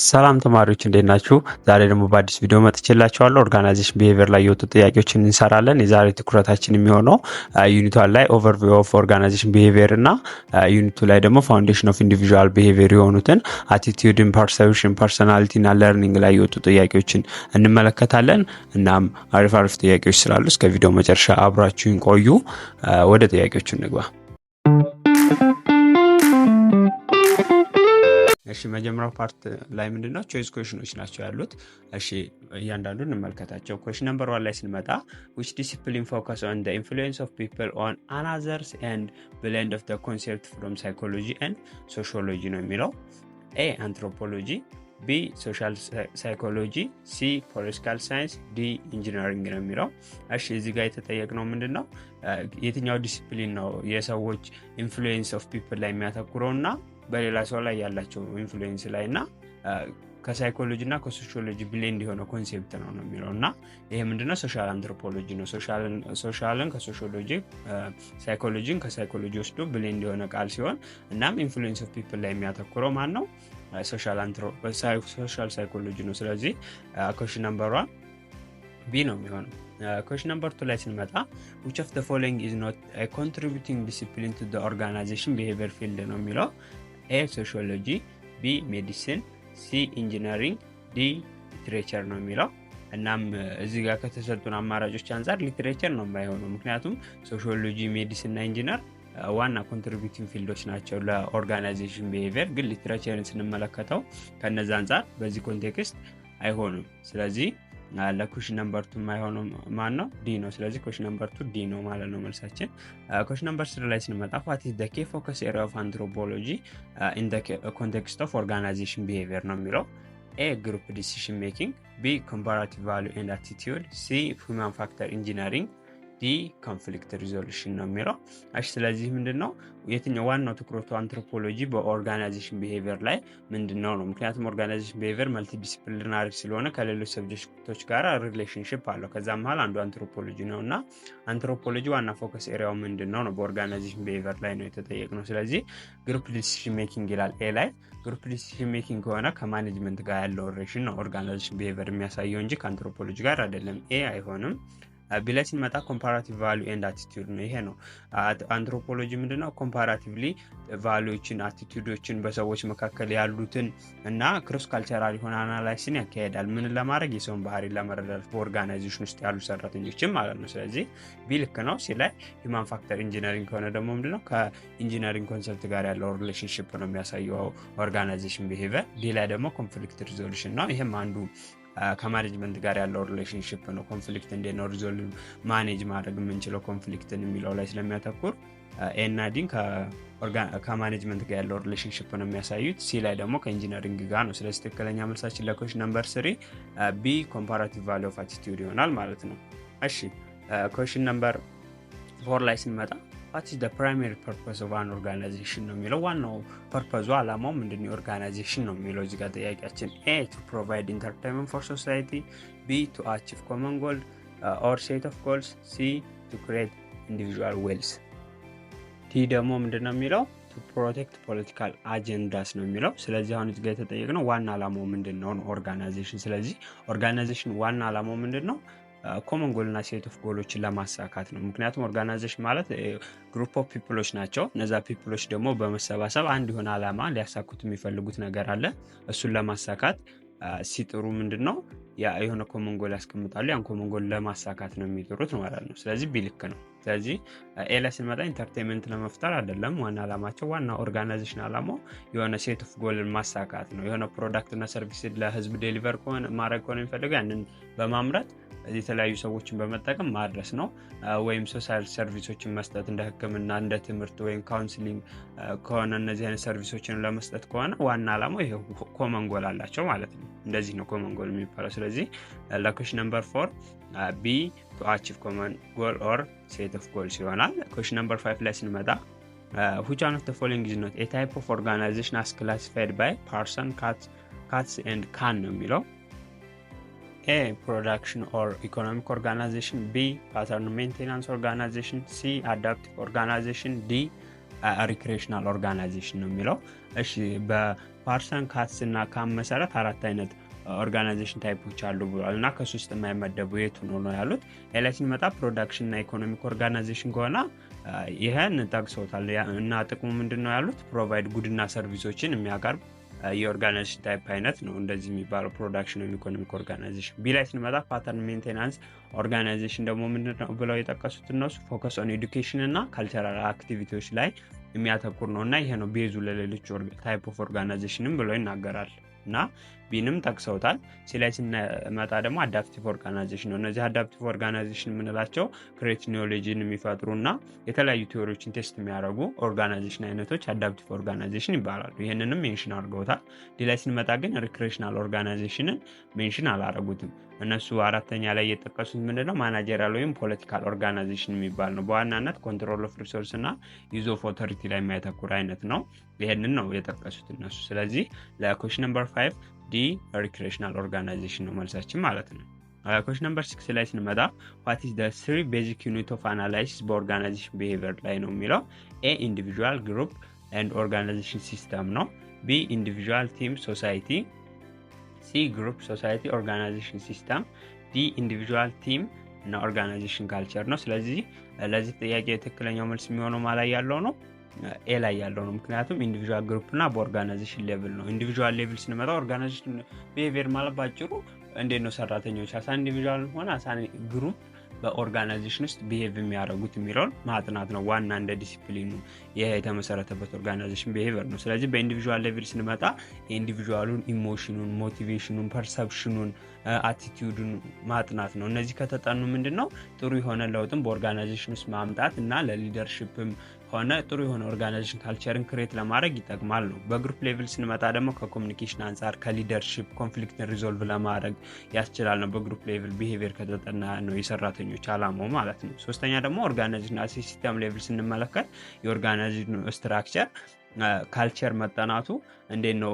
ሰላም ተማሪዎች እንዴት ናችሁ? ዛሬ ደግሞ በአዲስ ቪዲዮ መጥቼላችኋለሁ። ኦርጋናይዜሽን ቢሄቪየር ላይ የወጡ ጥያቄዎችን እንሰራለን። የዛሬ ትኩረታችን የሚሆነው ዩኒት 1 ላይ ኦቨርቪው ኦፍ ኦርጋናይዜሽን ቢሄቪየር እና ዩኒት 2 ላይ ደግሞ ፋውንዴሽን ኦፍ ኢንዲቪዥዋል ቢሄቪየር የሆኑትን አቲቲዩድን፣ ፐርሰፕሽን፣ ፐርሶናሊቲ እና ለርኒንግ ላይ የወጡ ጥያቄዎችን እንመለከታለን። እናም አሪፍ ጥያቄዎች ስላሉ እስከ ቪዲዮ መጨረሻ አብራችሁን ቆዩ። ወደ ጥያቄዎቹ እንግባ። እሺ መጀመሪያው ፓርት ላይ ምንድነው ቾይስ ኩዌሽኖች ናቸው ያሉት። እሺ እያንዳንዱን እንመልከታቸው። ኩዌሽን ነምበር 1 ላይ ስንመጣ which discipline focus on the influence of people on others and blend of the concept from psychology and sociology ነው የሚለው። A anthropology, B social psychology, C political science, D engineering ነው የሚለው። እሺ እዚህ ጋር የተጠየቅነው ምንድነው የትኛው ዲሲፕሊን ነው የሰዎች ኢንፍሉዌንስ ኦፍ ፒፕል ላይ የሚያተኩረውና በሌላ ሰው ላይ ያላቸው ኢንፍሉዌንስ ላይ እና ከሳይኮሎጂ እና ከሶሺዮሎጂ ብሌንድ የሆነ ኮንሴፕት ነው የሚለው እና ይሄ ምንድነው ሶሻል አንትሮፖሎጂ ነው። ሶሻልን ከሶሺዮሎጂ ሳይኮሎጂን ከሳይኮሎጂ ወስዶ ብሌንድ የሆነ ቃል ሲሆን እናም ኢንፍሉዌንስ ኦፍ ፒፕል ላይ የሚያተኩረው ማን ነው? ሶሻል ሳይኮሎጂ ነው። ስለዚህ ኩዌሽን ነምበር 1 ቢ ነው የሚሆነው። ኩዌሽን ነምበር 2 ላይ ስንመጣ which of the following is not a contributing discipline to the organization behavior field ነው የሚለው። A sociology, B medicine, C engineering, D literature ነው የሚለው። እናም እዚህ ጋር ከተሰጡን አማራጮች አንፃር ሊትሬቸር ነው የማይሆነው፣ ምክንያቱም ሶሺዮሎጂ፣ ሜዲሲን እና ኢንጂነር ዋና ኮንትሪቢዩቲንግ ፊልዶች ናቸው ለኦርጋናይዜሽን ቢሄቪየር። ግን ሊትሬቸርን ስንመለከተው ከነዛ አንፃር በዚህ ኮንቴክስት አይሆንም። ስለዚህ ለኩዌሽን ነምበር 2 የማይሆነው ማን ነው? ዲ ነው። ስለዚህ ኩዌሽን ነምበር 2 ዲ ነው ማለት ነው መልሳችን። ኩዌሽን ነምበር 3 ላይ ስንመጣ what is the key focus area of anthropology in the context of organization behavior ነው የሚለው። A group decision making, B comparative value and attitude, C human factor engineering, ዲ ኮንፍሊክት ሪዞሉሽን ነው የሚለው። እሺ ስለዚህ ምንድነው የትኛው ዋናው ትኩረቱ አንትሮፖሎጂ በኦርጋናይዜሽን ቢሄቪየር ላይ ምንድነው ነው? ምክንያቱም ኦርጋናይዜሽን ቢሄቪየር መልቲ ዲሲፕሊናሪ ስለሆነ ከሌሎች ሰብጀክቶች ጋር ሪሌሽንሺፕ አለው። ከዛ መሃል አንዱ አንትሮፖሎጂ ነውና አንትሮፖሎጂ ዋና ፎከስ ኤሪያው ምንድነው ነው? በኦርጋናይዜሽን ቢሄቪየር ላይ ነው የተጠየቅነው። ስለዚህ ግሩፕ ዲሲሽን ሜኪንግ ይላል ኤ ላይ። ግሩፕ ዲሲሽን ሜኪንግ ከሆነ ከማኔጅመንት ጋር ያለው ሪሌሽን ነው ኦርጋናይዜሽን ቢሄቪየር የሚያሳየው እንጂ ከአንትሮፖሎጂ ጋር አይደለም። ኤ አይሆንም። ቢላይ ሲመጣ ኮምፓራቲቭ ቫልዩ ኤንድ አቲቲዩድ ነው። ይሄ ነው አንትሮፖሎጂ ምንድነው ኮምፓራቲቭሊ ቫልዩዎችን አቲቲዩዶችን በሰዎች መካከል ያሉትን እና ክሮስ ካልቸራል የሆነ አናላይሲስን ያካሄዳል። ምን ለማድረግ? የሰውን ባህሪ ለመረዳት በኦርጋናይዜሽን ውስጥ ያሉ ሰራተኞችን ማለት ነው። ስለዚህ ቢ ልክ ነው። ሲ ላይ ሂውማን ፋክተር ኢንጂነሪንግ ከሆነ ደግሞ ምንድነው ከኢንጂነሪንግ ኮንሰፕት ጋር ያለው ሪሌሽንሺፕ ነው የሚያሳየው ኦርጋናይዜሽን ቢሄቪየር። ዲ ላይ ደግሞ ኮንፍሊክት ሪዞሉሽን ነው። ይሄም አንዱ ከማኔጅመንት ጋር ያለው ሪሌሽንሺፕ ነው። ኮንፍሊክት እንዴት ነው ሪዞልቭ ማኔጅ ማድረግ የምንችለው ኮንፍሊክትን የሚለው ላይ ስለሚያተኩር ኤ እና ዲን ከማኔጅመንት ጋር ያለው ሪሌሽንሺፕ ነው የሚያሳዩት። ሲ ላይ ደግሞ ከኢንጂነሪንግ ጋር ነው። ስለዚህ ትክክለኛ መልሳችን ለኩዌሽን ነምበር 3 ቢ ኮምፓራቲቭ ቫልዩ ኦፍ አቲቲዩድ ይሆናል ማለት ነው። እሺ ኩዌሽን ነምበር 4 ላይ ስንመጣ what is the primary purpose of an organization ነው የሚለው። ዋናው ፐርፐዙ አላማው ምንድነው ኦርጋናይዜሽን ነው የሚለው። እዚህ ጋር ጥያቄያችን A to provide entertainment for society, B to achieve common goal or set of goals, C to create individual wealth, D ደግሞ ምንድነው የሚለው to protect political agendas ነው የሚለው። ስለዚህ አሁን እዚህ ጋር የተጠየቅነው ዋና አላማው ምንድነው ነው ኦርጋናይዜሽን። ስለዚህ ኦርጋናይዜሽን ዋና አላማው ምንድነው ኮመን ጎል እና ሴት ኦፍ ጎሎችን ለማሳካት ነው። ምክንያቱም ኦርጋናይዜሽን ማለት ግሩፕ ኦፍ ፒፕሎች ናቸው። እነዛ ፒፕሎች ደግሞ በመሰባሰብ አንድ የሆነ አላማ ሊያሳኩት የሚፈልጉት ነገር አለ። እሱን ለማሳካት ሲጥሩ ምንድነው የሆነ ኮመን ጎል ያስቀምጣሉ። ያን ኮመን ጎል ለማሳካት ነው የሚጥሩት ማለት ነው። ስለዚህ ቢልክ ነው። ስለዚህ ኤ ላይ ስንመጣ ኢንተርቴይንመንት ለመፍጠር አይደለም ዋና አላማቸው። ዋና ኦርጋናይዜሽን አላማው የሆነ ሴት ኦፍ ጎልን ማሳካት ነው። የሆነ ፕሮዳክት እና ሰርቪስ ለህዝብ ዴሊቨር ማድረግ ከሆነ የሚፈልገው ያንን በማምረት የተለያዩ ሰዎችን በመጠቀም ማድረስ ነው። ወይም ሶሻል ሰርቪሶችን መስጠት እንደ ሕክምና፣ እንደ ትምህርት ወይም ካውንስሊንግ ከሆነ እነዚህ አይነት ሰርቪሶችን ለመስጠት ከሆነ ዋና አላማው ይሄ ኮመን ጎል አላቸው ማለት ነው። እንደዚህ ነው ኮመን ጎል የሚባለው። ስለዚህ ለኩዌሽን ነምበር 4 ቢ to achieve common goal or set of goals ይሆናል። ኩዌሽን ነምበር 5 ላይ ስንመጣ which one of the following is not a type of organization as classified by person, cats and can ነው የሚለው። A production or economic organization, B pattern maintenance organization, C adaptive organization, D ሪክሬሽናል ኦርጋናይዜሽን ነው የሚለው። እሺ በፓርሰን ካትስ እና ካም መሰረት አራት አይነት ኦርጋናይዜሽን ታይፖች አሉ ብሏል እና ከሶስት የማይመደቡ የቱ ነው ያሉት። ላይ ስንመጣ ፕሮዳክሽን እና ኢኮኖሚክ ኦርጋናይዜሽን ከሆነ ይሄን ጠቅሰውታል እና ጥቅሙ ምንድነው ያሉት ፕሮቫይድ ጉድና ሰርቪሶችን የሚያቀርብ የኦርጋናይዜሽን ታይፕ አይነት ነው እንደዚህ የሚባለው ፕሮዳክሽን እና ኢኮኖሚክ ኦርጋናይዜሽን። ቢ ላይ ስንመጣ ፓተርን ሜንቴናንስ ኦርጋናይዜሽን ደግሞ ምንድነው ብለው የጠቀሱት እነሱ ፎከስ ኦን ኤዱኬሽን እና ካልቸራል አክቲቪቲዎች ላይ የሚያተኩር ነው እና ይሄ ነው ቤዙ ለሌሎች ታይፕ ኦፍ ኦርጋናይዜሽንም ብለው ይናገራል እና ቢንም ጠቅሰውታል። ሲላይ ስንመጣ ደግሞ አዳፕቲቭ ኦርጋናይዜሽን ነው። እነዚህ አዳፕቲቭ ኦርጋናይዜሽን የምንላቸው ክሬት ኒዮሎጂን የሚፈጥሩ እና የተለያዩ ቲዎሪዎችን ቴስት የሚያደርጉ ኦርጋናይዜሽን አይነቶች አዳፕቲቭ ኦርጋናይዜሽን ይባላሉ። ይህንንም ሜንሽን አድርገውታል። ዲላይ ስንመጣ ግን ሪክሬሽናል ኦርጋናይዜሽንን ሜንሽን አላረጉትም። እነሱ አራተኛ ላይ የጠቀሱት ምንድነው ማናጀሪያል ወይም ፖለቲካል ኦርጋናይዜሽን የሚባል ነው። በዋናነት ኮንትሮል ኦፍ ሪሶርስ እና ዩዝ ኦፍ ኦቶሪቲ ላይ የሚያተኩር አይነት ነው። ይህንን ነው የጠቀሱት እነሱ። ስለዚህ ለኩዌስችን ነምበር 5 ዲ ሪክሬሽናል ኦርጋናይዜሽን ነው መልሳችን ማለት ነው። ኩዌስችን ነምበር 6 ላይ ስንመጣ what is the three basic unit of analysis በኦርጋናይዜሽን ቢሄቪየር ላይ ነው የሚለው። ኤ ኢንዲቪጁዋል ግሩፕ ኤንድ ኦርጋናይዜሽን ሲስተም ነው። ቢ ኢንዲቪጁዋል ቲም ሶሳይቲ፣ ሲ ግሩፕ ሶሳይቲ ኦርጋናይዜሽን ሲስተም፣ ዲ ኢንዲቪጁዋል ቲም እና ኦርጋናይዜሽን ካልቸር ነው። ስለዚህ ለዚህ ጥያቄ ትክክለኛው መልስ የሚሆነው ማለት ያለው ነው ኤ ላይ ያለው ነው። ምክንያቱም ኢንዲቪጁዋል ግሩፕ እና በኦርጋናይዜሽን ሌቭል ነው። ኢንዲቪጁዋል ሌቭል ስንመጣ ኦርጋናይዜሽን ቢሄቪየር ማለት ባጭሩ እንዴት ነው ሰራተኞች አሳ ኢንዲቪጁዋል ሆነ አሳ ግሩፕ በኦርጋናይዜሽን ውስጥ ቢሄቭ የሚያደርጉት የሚለውን ማጥናት ነው ዋና እንደ ዲሲፕሊኑ ይሄ የተመሰረተበት ኦርጋናይዜሽን ቢሄቪየር ነው። ስለዚህ በኢንዲቪጁዋል ሌቭል ስንመጣ የኢንዲቪጁዋሉን ኢሞሽኑን፣ ሞቲቬሽኑን፣ ፐርሰፕሽኑን፣ አቲቲዩዱን ማጥናት ነው። እነዚህ ከተጠኑ ምንድነው ጥሩ የሆነ ለውጥን በኦርጋናይዜሽን ውስጥ ማምጣት እና ለሊደርሺፕም ሆነ ጥሩ የሆነ ኦርጋናይዜሽን ካልቸርን ክሬት ለማድረግ ይጠቅማል ነው። በግሩፕ ሌቭል ስንመጣ ደግሞ ከኮሚኒኬሽን አንጻር ከሊደርሺፕ ኮንፍሊክትን ሪዞልቭ ለማድረግ ያስችላል ነው። በግሩፕ ሌቭል ቢሄቪየር ከተጠና ነው የሰራተኞች አላማው ማለት ነው። ሶስተኛ ደግሞ ኦርጋናይዜሽን ሲስተም ሌቭል ስንመለከት የኦርጋናይዜሽን ስትራክቸር ካልቸር መጠናቱ እንዴት ነው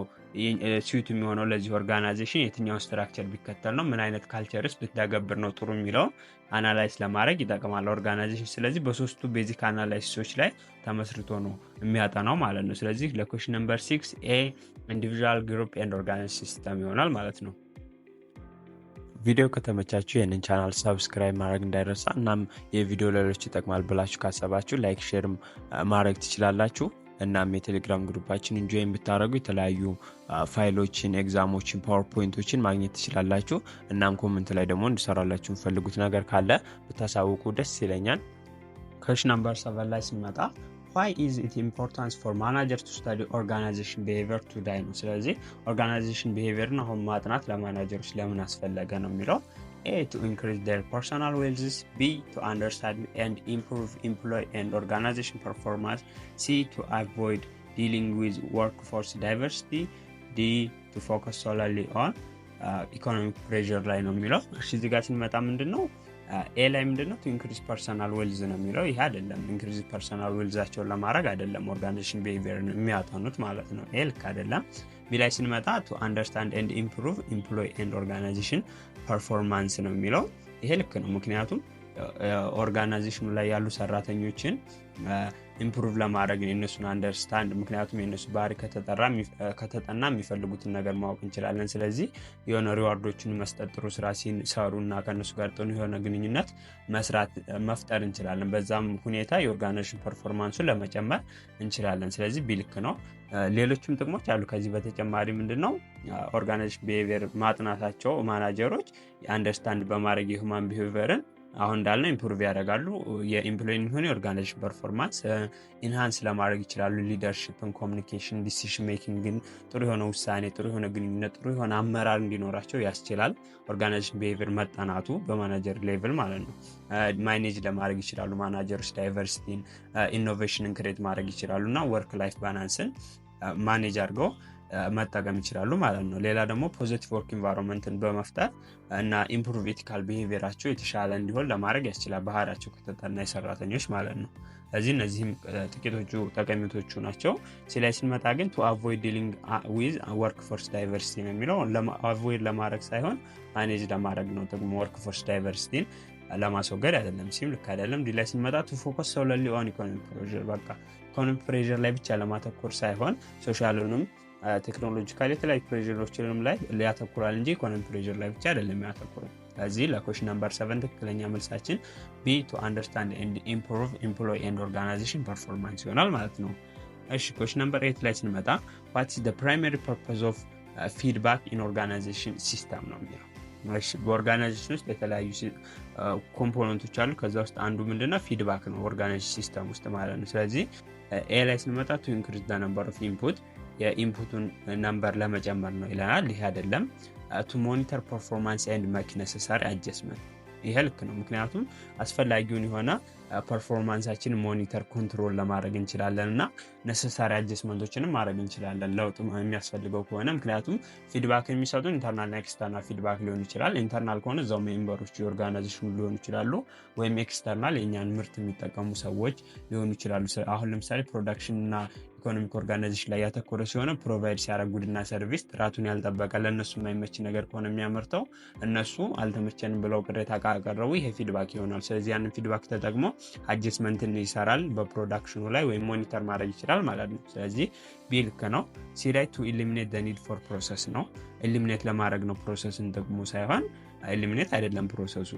ሲዩት የሚሆነው ለዚህ ኦርጋናይዜሽን የትኛው ስትራክቸር ቢከተል ነው ምን አይነት ካልቸርስ ብትተገብር ነው ጥሩ የሚለው አናላይዝ ለማድረግ ይጠቅማል ኦርጋናይዜሽን። ስለዚህ በሶስቱ ቤዚክ አናላይሲሶች ላይ ተመስርቶ ነው የሚያጠናው ማለት ነው። ስለዚህ ለኩዌስችን ነምበር 6 ኤ ኢንዲቪጁዋል ግሩፕ ኤንድ ኦርጋናይዜሽን ሲስተም ይሆናል ማለት ነው። ቪዲዮ ከተመቻችሁ ይህንን ቻናል ሰብስክራይብ ማድረግ እንዳይረሳ። እናም የቪዲዮ ለሌሎች ይጠቅማል ብላችሁ ካሰባችሁ ላይክ ሼር ማድረግ ትችላላችሁ። እናም የቴሌግራም ግሩፓችን ጆይን ብታደርጉ የተለያዩ ፋይሎችን፣ ኤግዛሞችን፣ ፓወርፖይንቶችን ማግኘት ትችላላችሁ። እናም ኮሜንት ላይ ደግሞ እንድሰራላችሁ የምትፈልጉት ነገር ካለ ብታሳውቁ ደስ ይለኛል። ኩዌስችን ነምበር 7 ላይ ስንመጣ why is it important for managers to study organization behavior today ነው። ስለዚህ ኦርጋናይዜሽን ቢሄቪየርን አሁን ማጥናት ለማናጀሮች ለምን አስፈለገ ነው የሚለው። A to increase their personal wealth, B to understand and improve employee and organization performance, C to avoid dealing with workforce diversity, D to focus solely on economic pressure ላይ ነው የሚለው። እሺ እዚህ ጋር ስንመጣ ምንድነው ኤ ላይ ምንድነው to increase personal wealth ነው የሚለው። ይሄ አይደለም increase personal wealthቸውን ለማድረግ አይደለም ኦርጋናይዜሽን ቢሄቪየርን የሚያጠኑት ማለት ነው። ኤ ልክ አይደለም። ቢ ላይ ስንመጣ to understand and improve employee and organization performance ነው የሚለው። ይሄ ልክ ነው። ምክንያቱም ኦርጋናይዜሽኑ ላይ ያሉ ሰራተኞችን ኢምፕሩቭ ለማድረግ የነሱን አንደርስታንድ ምክንያቱም የነሱ ባህሪ ከተጠና የሚፈልጉትን ነገር ማወቅ እንችላለን። ስለዚህ የሆነ ሪዋርዶችን መስጠት ጥሩ ስራ ሲሰሩና ከነሱ ጋር ጥሩ የሆነ ግንኙነት መፍጠር እንችላለን። በዛም ሁኔታ የኦርጋናይዜሽን ፐርፎርማንሱን ለመጨመር እንችላለን። ስለዚህ ቢልክ ነው። ሌሎችም ጥቅሞች አሉ። ከዚህ በተጨማሪ ምንድነው ኦርጋናይዜሽን ቢሄቪየር ማጥናታቸው ማናጀሮች አንደርስታንድ በማድረግ የሁማን ቢሄቪየርን አሁን እንዳልነው ኢምፕሩቭ ያደርጋሉ። የኢምፕሎይን ሆነ ኦርጋናይዜሽን ፐርፎርማንስ ኢንሃንስ ለማድረግ ይችላሉ። ሊደርሺፕን፣ ኮሚኒኬሽን፣ ዲሲሽን ሜኪንግን ጥሩ የሆነ ውሳኔ፣ ጥሩ የሆነ ግንኙነት፣ ጥሩ የሆነ አመራር እንዲኖራቸው ያስችላል። ኦርጋናይዜሽን ቢሄቪየር መጠናቱ በማናጀር ሌቭል ማለት ነው። ማኔጅ ለማድረግ ይችላሉ። ማናጀርስ ዳይቨርሲቲን፣ ኢኖቬሽንን ክሬት ማድረግ ይችላሉ እና ወርክ ላይፍ ባላንስን ማኔጅ አድርገው መጠቀም ይችላሉ ማለት ነው። ሌላ ደግሞ ፖዚቲቭ ወርክ ኢንቫይሮንመንትን በመፍጠር እና ኢምፕሩቭ ኤቲካል ቢሄቪየራቸው የተሻለ እንዲሆን ለማድረግ ያስችላል። ባህሪያቸው ከተጠና የሰራተኞች ማለት ነው። እነዚህም ጥቂቶቹ ጠቀሜቶቹ ናቸው። ሲላይ ስንመጣ ግን to avoid dealing with workforce diversity ነው የሚለው። አቮይድ ለማድረግ ሳይሆን ማኔጅ ለማድረግ ነው ጥቅሙ። workforce diversity ለማስወገድ አይደለም። ሲም ልክ አይደለም። ዲ ላይ ስንመጣ ቱ ፎከስ ሶለርሊ ኦን ኢኮኖሚክ ፕሬዠር በቃ ኢኮኖሚክ ፕሬዠር ላይ ብቻ ለማተኮር ሳይሆን ሶሻሉንም ቴክኖሎጂካል የተለያዩ ፕሬዠሮችንም ላይ ሊያተኩራል እንጂ ኢኮኖሚክ ፕሬዠር ላይ ብቻ አይደለም የሚያተኩረው። ስለዚህ ለኩዌስችን ነምበር 7 ትክክለኛ መልሳችን ቢ ቱ አንደርስታንድ ኤንድ ኢምፕሩቭ ኤምፕሎይ ኤንድ ኦርጋናይዜሽን ፐርፎርማንስ ይሆናል ማለት ነው። እሺ ኩዌስችን ነምበር 8 ላይ ስንመጣ what is the primary purpose of feedback in organization system ነው የሚለው። እሺ በኦርጋናይዜሽን ውስጥ የተለያዩ ኮምፖነንቶች አሉ። ከዛ ውስጥ አንዱ ምንድነው ፊድባክ ነው ኦርጋናይዜሽን ሲስተም ውስጥ ማለት ነው። ስለዚህ ኤ ላይ ስንመጣ to increase the number of input የኢንፑቱን ነምበር ለመጨመር ነው ይለናል። ይሄ አይደለም። to monitor performance and make necessary adjustment ይሄ ልክ ነው። ምክንያቱም አስፈላጊውን የሆነ ፐርፎርማንሳችን ሞኒተር ኮንትሮል ለማድረግ እንችላለን እና ነሰሳሪ አጀስትመንቶችንም ማድረግ እንችላለን ለውጥ የሚያስፈልገው ከሆነ። ምክንያቱም ፊድባክ የሚሰጡ ኢንተርናል እና ኤክስተርናል ፊድባክ ሊሆን ይችላል። ኢንተርናል ከሆነ እዛው ሜምበሮች የኦርጋናይዜሽኑ ሊሆኑ ይችላሉ፣ ወይም ኤክስተርናል የኛን ምርት የሚጠቀሙ ሰዎች ሊሆኑ ይችላሉ። አሁን ለምሳሌ ፕሮዳክሽን እና ኢኮኖሚክ ኦርጋናይዜሽን ላይ ያተኮረ ሲሆን ፕሮቫይድ ሲያደርግ ጉድና ሰርቪስ ጥራቱን ያልጠበቀ ለእነሱ የማይመች ነገር ከሆነ የሚያመርተው እነሱ አልተመቸንም ብለው ቅሬታ ካቀረቡ ይሄ ፊድባክ ይሆናል። ስለዚህ ያንን ፊድባክ ተጠቅሞ አጀስትመንትን ይሰራል በፕሮዳክሽኑ ላይ ወይም ሞኒተር ማድረግ ይችላል ማለት ነው። ስለዚህ ቢ ልክ ነው። ሲ ላይ ቱ ኢሊሚኔት ዘ ኒድ ፎር ፕሮሰስ ነው። ኢሊሚኔት ለማድረግ ነው ፕሮሰስን ጥቅሙ ሳይሆን ኢሊሚኔት አይደለም ፕሮሰሱ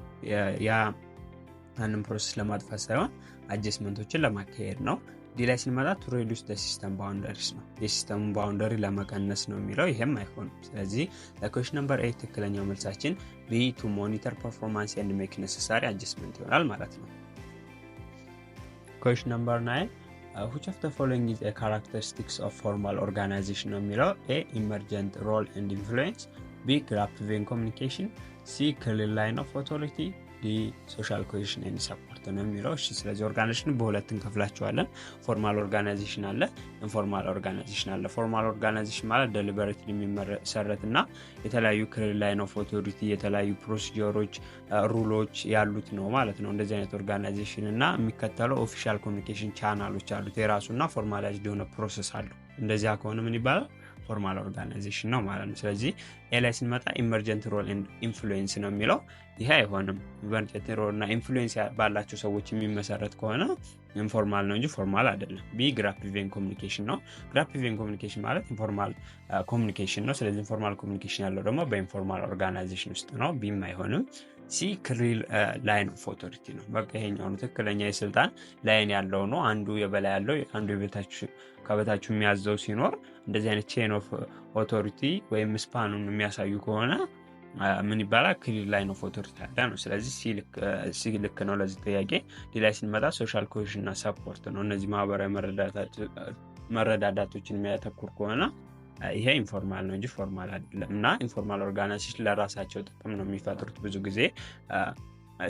ያንን ፕሮሰስ ለማጥፋት ሳይሆን አጀስትመንቶችን ለማካሄድ ነው። ዲ ላይ ስንመጣ ቱ ሬዲዩስ ዘ ሲስተም ባውንደሪስ ነው። የሲስተሙን ባውንደሪ ለመቀነስ ነው የሚለው። ይሄም አይሆንም። ስለዚህ ለኩዌስችን ነምበር 8 ትክክለኛው መልሳችን ቢ ቱ ሞኒተር ፐርፎርማንስ ኤንድ ሜክ ኔሰሳሪ አጀስትመንት ይሆናል ማለት ነው። ኩዌስችን ነምበር 9 which of the following is a characteristics of formal organization ነው የሚለው። ኤ ኢመርጀንት ሮል ኤንድ ኢንፍሉዌንስ፣ ቢ ግራፕ-ድሪቨን ኮሚኒኬሽን፣ ሲ ክሊር ላይን ኦፍ ኦቶሪቲ፣ ዲ ሶሻል ኮሄዥን ኤንድ ሰፖርት ነው የሚለው። እሺ ስለዚህ ኦርጋናይዜሽን በሁለት እንከፍላቸዋለን። ፎርማል ኦርጋናይዜሽን አለ፣ ኢንፎርማል ኦርጋናይዜሽን አለ። ፎርማል ኦርጋናይዜሽን ማለት ዴሊበሬትሊ የሚመሰረትና የተለያዩ ክሊር ላይን ኦፍ ኦቶሪቲ የተለያዩ ፕሮሲጀሮች ሩሎች ያሉት ነው ማለት ነው። እንደዚህ አይነት ኦርጋናይዜሽን እና የሚከተለው ኦፊሻል ኮሚኒኬሽን ቻናሎች አሉት የራሱና ፎርማላይዝድ የሆነ ፕሮሰስ አለው። እንደዚያ ከሆነ ምን ይባላል? ፎርማል ኦርጋናይዜሽን ነው ማለት ነው። ስለዚህ ኤ ላይ ስንመጣ ኢመርጀንት ሮል ኤንድ ኢንፍሉዌንስ ነው የሚለው። ይሄ አይሆንም። ኢመርጀንት ሮል እና ኢንፍሉዌንስ ባላቸው ሰዎች የሚመሰረት ከሆነ ኢንፎርማል ነው እንጂ ፎርማል አይደለም። ቢ ግራፕ-ድሪቨን ኮሚኒኬሽን ነው። ግራፕ-ድሪቨን ኮሚኒኬሽን ማለት ኢንፎርማል ኮሚኒኬሽን ነው። ስለዚህ ኢንፎርማል ኮሚኒኬሽን ያለው ደግሞ በኢንፎርማል ኦርጋናይዜሽን ውስጥ ነው። ቢም አይሆንም። ሲ ክሊር ላይን ኦፍ ኦቶሪቲ ነው። በቃ ይሄኛው ነው ትክክለኛ የስልጣን ላይን ያለው ነው። አንዱ የበላይ ያለው አንዱ ከበታችሁ የሚያዘው ሲኖር እንደዚህ አይነት ቼን ኦፍ ኦቶሪቲ ወይም ስፓኑን የሚያሳዩ ከሆነ ምን ይባላል? ክሊር ላይን ኦፍ ኦቶሪቲ ያለ ነው። ስለዚህ ሲ ልክ ነው ለዚህ ጥያቄ። ዲ ላይ ስንመጣ ሶሻል ኮሄዥን እና ሰፖርት ነው። እነዚህ ማህበራዊ መረዳዳቶችን የሚያተኩር ከሆነ ይሄ ኢንፎርማል ነው እንጂ ፎርማል አይደለም። እና ኢንፎርማል ኦርጋናይዜሽን ለራሳቸው ጥቅም ነው የሚፈጥሩት ብዙ ጊዜ።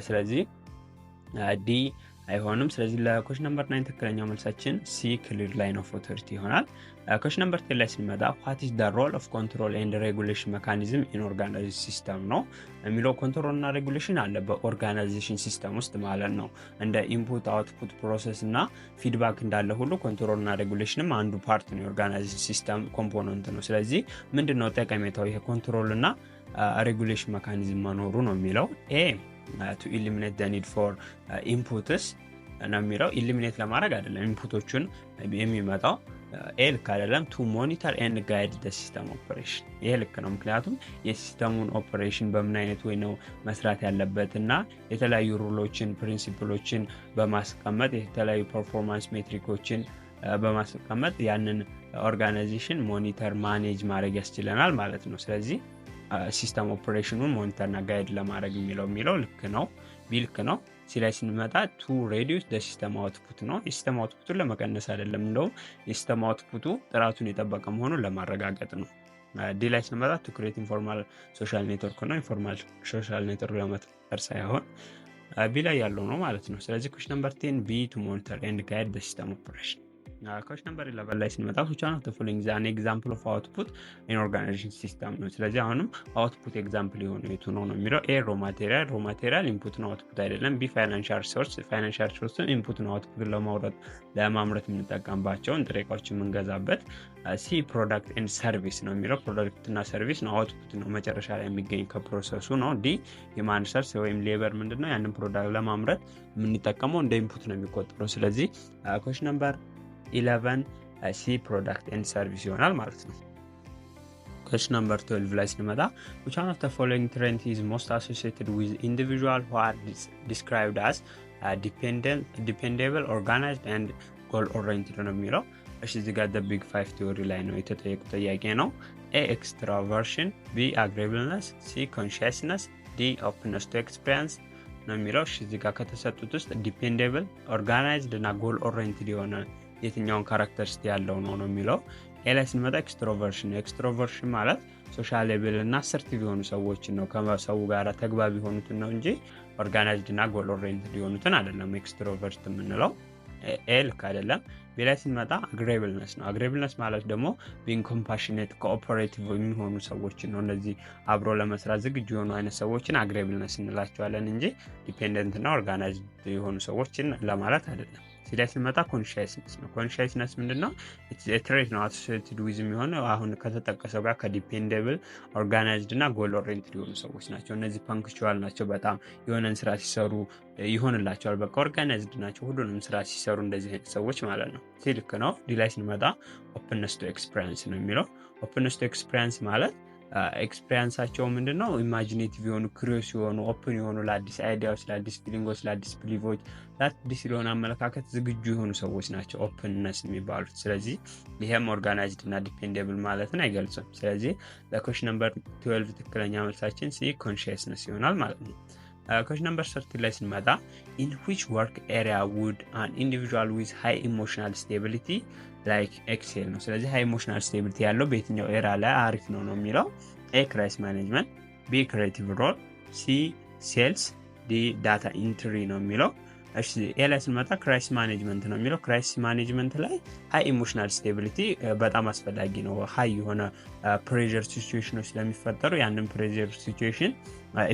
ስለዚህ ዲ አይሆንም። ስለዚህ ለኩዌስችን ነምበር 9 ትክክለኛው መልሳችን ሲ ክሊር ላይን ኦፍ ኦቶሪቲ ይሆናል። ኩዌስችን ነምበር 10 ላይ ስንመጣ what is the role of control and regulation mechanism in organization system ነው የሚለው። ኮንትሮል እና ሬጉሌሽን አለ በኦርጋናይዜሽን ሲስተም ውስጥ ማለት ነው። እንደ ኢንፑት አውትፑት ፕሮሰስ እና ፊድባክ እንዳለ ሁሉ ኮንትሮል እና ሬጉሌሽንም አንዱ ፓርት ነው፣ የኦርጋናይዜሽን ሲስተም ኮምፖነንት ነው። ስለዚህ ምንድነው ጠቀሜታው ይሄ ኮንትሮል እና ሬጉሌሽን ሜካኒዝም መኖሩ ነው የሚለው። ኤ to eliminate the need for inputs ነው የሚለው። ኢሊሚኔት ለማድረግ አይደለም ኢንፑቶቹን የሚመጣው። ኤ ልክ አይደለም። to monitor and guide the system operation ይሄ ልክ ነው። ምክንያቱም የሲስተሙን ኦፕሬሽን በምን አይነት ወይ ነው መስራት ያለበት እና የተለያዩ ሩሎችን ፕሪንሲፕሎችን በማስቀመጥ የተለያዩ ፐርፎርማንስ ሜትሪኮችን በማስቀመጥ ያንን ኦርጋናይዜሽን ሞኒተር ማኔጅ ማድረግ ያስችለናል ማለት ነው። ስለዚህ ሲስተም ኦፕሬሽኑን ሞኒተር እና ጋይድ ለማድረግ የሚለው ልክ ነው። ቢ ልክ ነው። ሲ ላይ ስንመጣ ቱ ሬዲዩስ ደ ሲስተም አውትፑት ነው። የሲስተም አውትፑቱን ለመቀነስ አይደለም፣ እንደውም የሲስተም አውትፑቱ ጥራቱን የጠበቀ መሆኑን ለማረጋገጥ ነው። ዲ ላይ ስንመጣ ቱ ክሬት ኢንፎርማል ሶሻል ኔትወርክ ነው። ኢንፎርማል ሶሻል ኔትወርክ ለመፍጠር ሳይሆን ቢ ላይ ያለው ነው ማለት ነው። ስለዚህ ኩዌስችን ነምበር 10 ቢ ቱ ሞኒተር ኤንድ ጋይድ ደ ሲስተም ኦፕሬሽን Question number 11 ላይ ስንመጣ which one of the following is an example of output in organization system ነው። ስለዚህ አሁንም output example የሆነ የቱ ነው የሚለው A raw material input ነው output አይደለም። B financial resource input ነው output ለማምረት የምንጠቀምባቸውን ጥሬ ዕቃዎች የምንገዛበት። C product and service ነው የሚለው product እና service ነው output ነው መጨረሻ ላይ የሚገኝ ከፕሮሰሱ ነው። D human resource ወይም labor ምንድነው ያንን ፕሮዳክት ለማምረት የምንጠቀመው እንደ input ነው የሚቆጠረው። ስለዚህ question number 11 C product and service ይሆናል ማለት ነው። question number 12 ላይ ስንመጣ which one of the following trend is most associated with individual who are described as dependable, organized and goal oriented ነው የሚለው። እሺ እዚህ ጋር the big 5 theory ላይ ነው የተጠየቁት ጥያቄ ነው። A extraversion, B agreeableness, C consciousness, D openness to experience ነው የሚለው። እሺ እዚህ ጋር ከተሰጡት ውስጥ dependable, organized እና goal oriented የሆነ የትኛውን ካራክተሪስቲክ ያለው ነው የሚለው። ኤ ላይ ስንመጣ ኤክስትሮቨርሽን ማለት ሶሻሌብል እና አሰርቲቭ የሆኑ ሰዎችን ነው ከሰው ጋር ተግባቢ የሆኑትን ነው እንጂ ኦርጋናይዝድ እና ጎል ኦሪየንትድ የሆኑትን አይደለም ኤክስትሮቨርት የምንለው። ኤ ልክ አይደለም። ቢ ላይ ስንመጣ አግሬብልነስ ነው። አግሬብልነስ ማለት ደግሞ ቢንግ ኮምፓሽኔት ኮኦፐሬቲቭ የሚሆኑ ሰዎችን ነው። እነዚህ አብሮ ለመስራት ዝግጁ የሆኑ አይነት ሰዎችን አግሬብልነስ እንላቸዋለን እንጂ ዲፔንደንት እና ኦርጋናይዝድ የሆኑ ሰዎችን ለማለት አይደለም። ሲላይ ስንመጣ ኮንሻስነስ ነው። ኮንሻስነስ ምንድነው? ትሬት ነው አሶሲኤትድ ዊዝ የሚሆነው አሁን ከተጠቀሰው ጋር ከዲፔንደብል ኦርጋናይዝድ እና ጎል ኦሪየንትድ የሆኑ ሰዎች ናቸው። እነዚህ ፐንክቹዋል ናቸው። በጣም የሆነን ስራ ሲሰሩ ይሆንላቸዋል። በቃ ኦርጋናይዝድ ናቸው። ሁሉንም ስራ ሲሰሩ እንደዚህ አይነት ሰዎች ማለት ነው። ሲልክ ነው። ዲ ላይ ስንመጣ ኦፕንነስ ቱ ኤክስፒሪየንስ ነው የሚለው። ኦፕንነስ ቱ ኤክስፒሪየንስ ማለት ኤክስፒሪየንሳቸው ምንድነው? ኢማጂኔቲቭ የሆኑ ክሪዮስ የሆኑ ኦፕን የሆኑ ለአዲስ አይዲያዎች፣ ለአዲስ ፊሊንጎች፣ ለአዲስ ቢሊቮች፣ ለአዲስ የሆነ አመለካከት ዝግጁ የሆኑ ሰዎች ናቸው ኦፕንነስ የሚባሉት። ስለዚህ ይሄም ኦርጋናይዝድ እና ዲፔንደብል ማለትን አይገልጽም። ስለዚህ ለኩዌስችን ነምበር 12 ትክክለኛ መልሳችን ሲ ኮንሺየስነስ ይሆናል ማለት ነው። ኩዌስችን ነምበር 13 ላይ ስንመጣ in which work area would an individual with high emotional stability like excel ነው። ስለዚህ high emotional stability ያለው በየትኛው ኤራ ላይ አሪፍ ነው የሚለው። A crisis management, B creative role, C sales, D data entry ነው የሚለው። እሺ ኤ ላይ ስንመጣ ክራይሲስ ማኔጅመንት ነው የሚለው። ክራይሲስ ማኔጅመንት ላይ ሃይ ኢሞሽናል ስቴቢሊቲ በጣም አስፈላጊ ነው። ሃይ የሆነ ፕሬዠር ሲቹዌሽኖች ስለሚፈጠሩ ያንን ፕሬዠር ሲቹዌሽን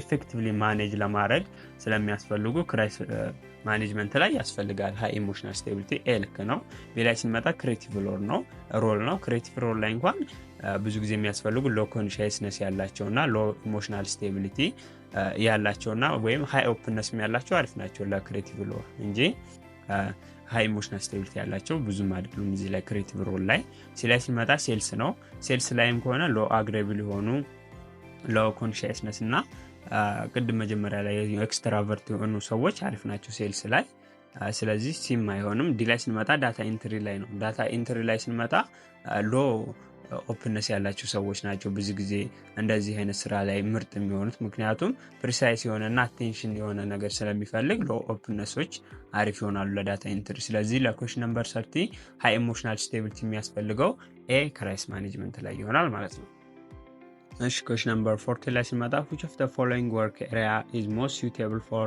ኤፌክቲቭሊ ማኔጅ ለማድረግ ስለሚያስፈልጉ ክራይሲስ ማኔጅመንት ላይ ያስፈልጋል ሃይ ኢሞሽናል ስቴቢሊቲ። ኤ ልክ ነው። ቢ ላይ ስንመጣ ክሬቲቭ ሮል ነው። ክሬቲቭ ሮል ላይ እንኳን ብዙ ጊዜ የሚያስፈልጉ ሎ ኮንሺየስነስ ያላቸውና ሎ ኢሞሽናል ስቴቢሊቲ ያላቸውና ወይም ሃይ ኦፕንነስ ያላቸው አሪፍ ናቸው ለክሬቲቭ ሮል እንጂ ሃይ ኢሞሽናል ስቴቢሊቲ ያላቸው ብዙም አይደሉም እዚህ ላይ ክሬቲቭ ሮል ላይ። ሲላይ ሲመጣ ሴልስ ነው። ሴልስ ላይም ከሆነ ሎ አግሬብል የሆኑ ሎ ኮንሺየስነስ እና ቅድም መጀመሪያ ላይ ኤክስትራቨርት የሆኑ ሰዎች አሪፍ ናቸው ሴልስ ላይ። ስለዚህ ሲም አይሆንም። ዲ ላይ ስንመጣ ዳታ ኢንትሪ ላይ ነው። ዳታ ኢንትሪ ላይ ስንመጣ ሎ ኦፕንነስ ያላቸው ሰዎች ናቸው ብዙ ጊዜ እንደዚህ አይነት ስራ ላይ ምርጥ የሚሆኑት፣ ምክንያቱም ፕሪሳይስ የሆነና አቴንሽን የሆነ ነገር ስለሚፈልግ ሎ ኦፕንነሶች አሪፍ ይሆናሉ ለዳታ ኢንትሪ። ስለዚህ ለኩዌስችን ነምበር 30 ሃይ ኢሞሽናል ስቴቢሊቲ የሚያስፈልገው ኤ ክራይሲስ ማኔጅመንት ላይ ይሆናል ማለት ነው። እሺ ኩዌስችን ነምበር 40 ላይ ስንመጣ which of the following work area is most suitable for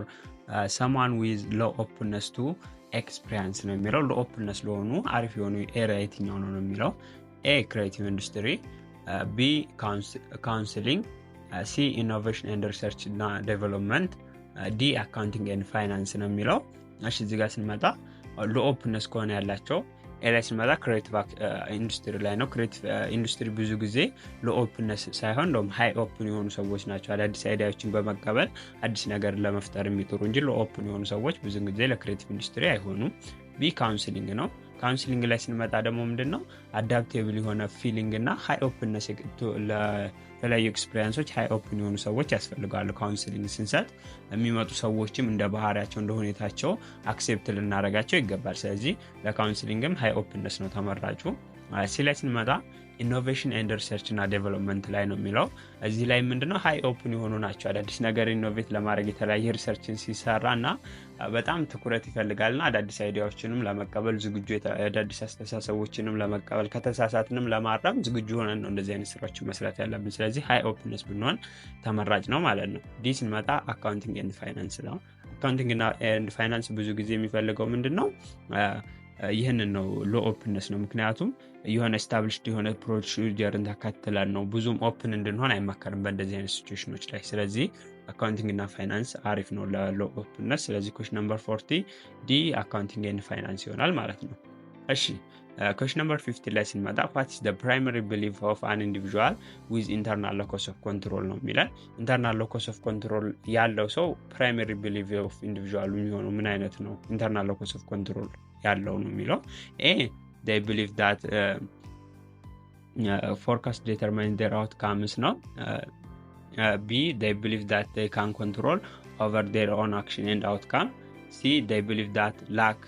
someone with low openness to experience ነው የሚለው። ሎ ኦፕንነስ ለሆኑ አሪፍ የሆኑ ኤሪያ የትኛው ነው የሚለው። A creative industry, B counseling, C innovation and research and development, D accounting and finance ነው የሚለው። እሺ እዚህ ጋር ስንመጣ ሎ ኦፕንነስ ከሆነ ያላቸው ኤ ላይ ስንመጣ ክሬቲቭ ኢንዱስትሪ ላይ ነው። ክሬቲቭ ኢንዱስትሪ ብዙ ጊዜ ሎ ኦፕንነስ ሳይሆን ሎም ሃይ ኦፕን የሆኑ ሰዎች ናቸው። አዳዲስ አይዲያዎችን በመቀበል አዲስ ነገር ለመፍጠር የሚጥሩ እንጂ ሎ ኦፕን የሆኑ ሰዎች ብዙ ጊዜ ለክሬቲቭ ኢንዱስትሪ አይሆኑም። ቢ ካውንስሊንግ ነው። ካውንስሊንግ ላይ ስንመጣ ደግሞ ምንድነው አዳፕቴብል የሆነ ፊሊንግ እና ሃይ ኦፕንነስ ለተለያዩ ኤክስፒሪየንሶች ሃይ ኦፕን የሆኑ ሰዎች ያስፈልጋሉ። ካውንስሊንግ ስንሰጥ የሚመጡ ሰዎችም እንደ ባህሪያቸው እንደ ሁኔታቸው አክሴፕት ልናደርጋቸው ይገባል። ስለዚህ ለካውንስሊንግም ሃይ ኦፕንነስ ነው ተመራጩ። ሲ ላይ ስንመጣ ኢኖቬሽን ኤንድ ሪሰርች እና ዴቨሎፕመንት ላይ ነው የሚለው። እዚህ ላይ ምንድነው ሃይ ኦፕን የሆኑ ናቸው። አዳዲስ ነገር ኢኖቬት ለማድረግ የተለያየ ሪሰርችን ሲሰራና በጣም ትኩረት ይፈልጋልና አዳዲስ አይዲያዎችንም ለመቀበል ዝግጁ፣ አዳዲስ አስተሳሰቦችንም ለመቀበል ከተሳሳትንም ለማረም ዝግጁ ሆነን ነው እንደዚህ አይነት ስራዎችን መስራት ያለብን። ስለዚህ ሃይ ኦፕንነስ ብንሆን ተመራጭ ነው ማለት ነው። ዲ ስንመጣ አካውንቲንግ ኤንድ ፋይናንስ ነው። አካውንቲንግ ኤንድ ፋይናንስ ብዙ ጊዜ የሚፈልገው ምንድነው ይሄንን ነው ሎ ኦፕንነስ ነው። ምክንያቱም የሆነ ኤስታብሊሽድ የሆነ ፕሮሲጀርን ተከትለን ነው ብዙም ኦፕን እንድንሆን አይመከርም በእንደዚህ አይነት ሲቹዌሽኖች ላይ። ስለዚህ አካውንቲንግ እና ፋይናንስ አሪፍ ነው ለሎ ኦፕንነስ። ስለዚህ ኩዌስችን ነምበር 40 ዲ አካውንቲንግ ኤንድ ፋይናንስ ይሆናል ማለት ነው። እሺ ኩዌስችን ነምበር 50 ላይ ስንመጣ what is the primary belief of an individual with internal locus of control ነው የሚለን። ኢንተርናል ሎከስ ኦፍ ኮንትሮል ያለው ሰው ፕራይመሪ ቢሊፍ ኦፍ ኢንዲቪጁዋሉ የሚሆነው ምን አይነት ነው? ኢንተርናል ሎከስ ኦፍ ኮንትሮል ያለው ነው የሚለው ኤ they believe that forecast determine their outcomes ነው። B they believe that they can control over their own action and outcome. C they believe that luck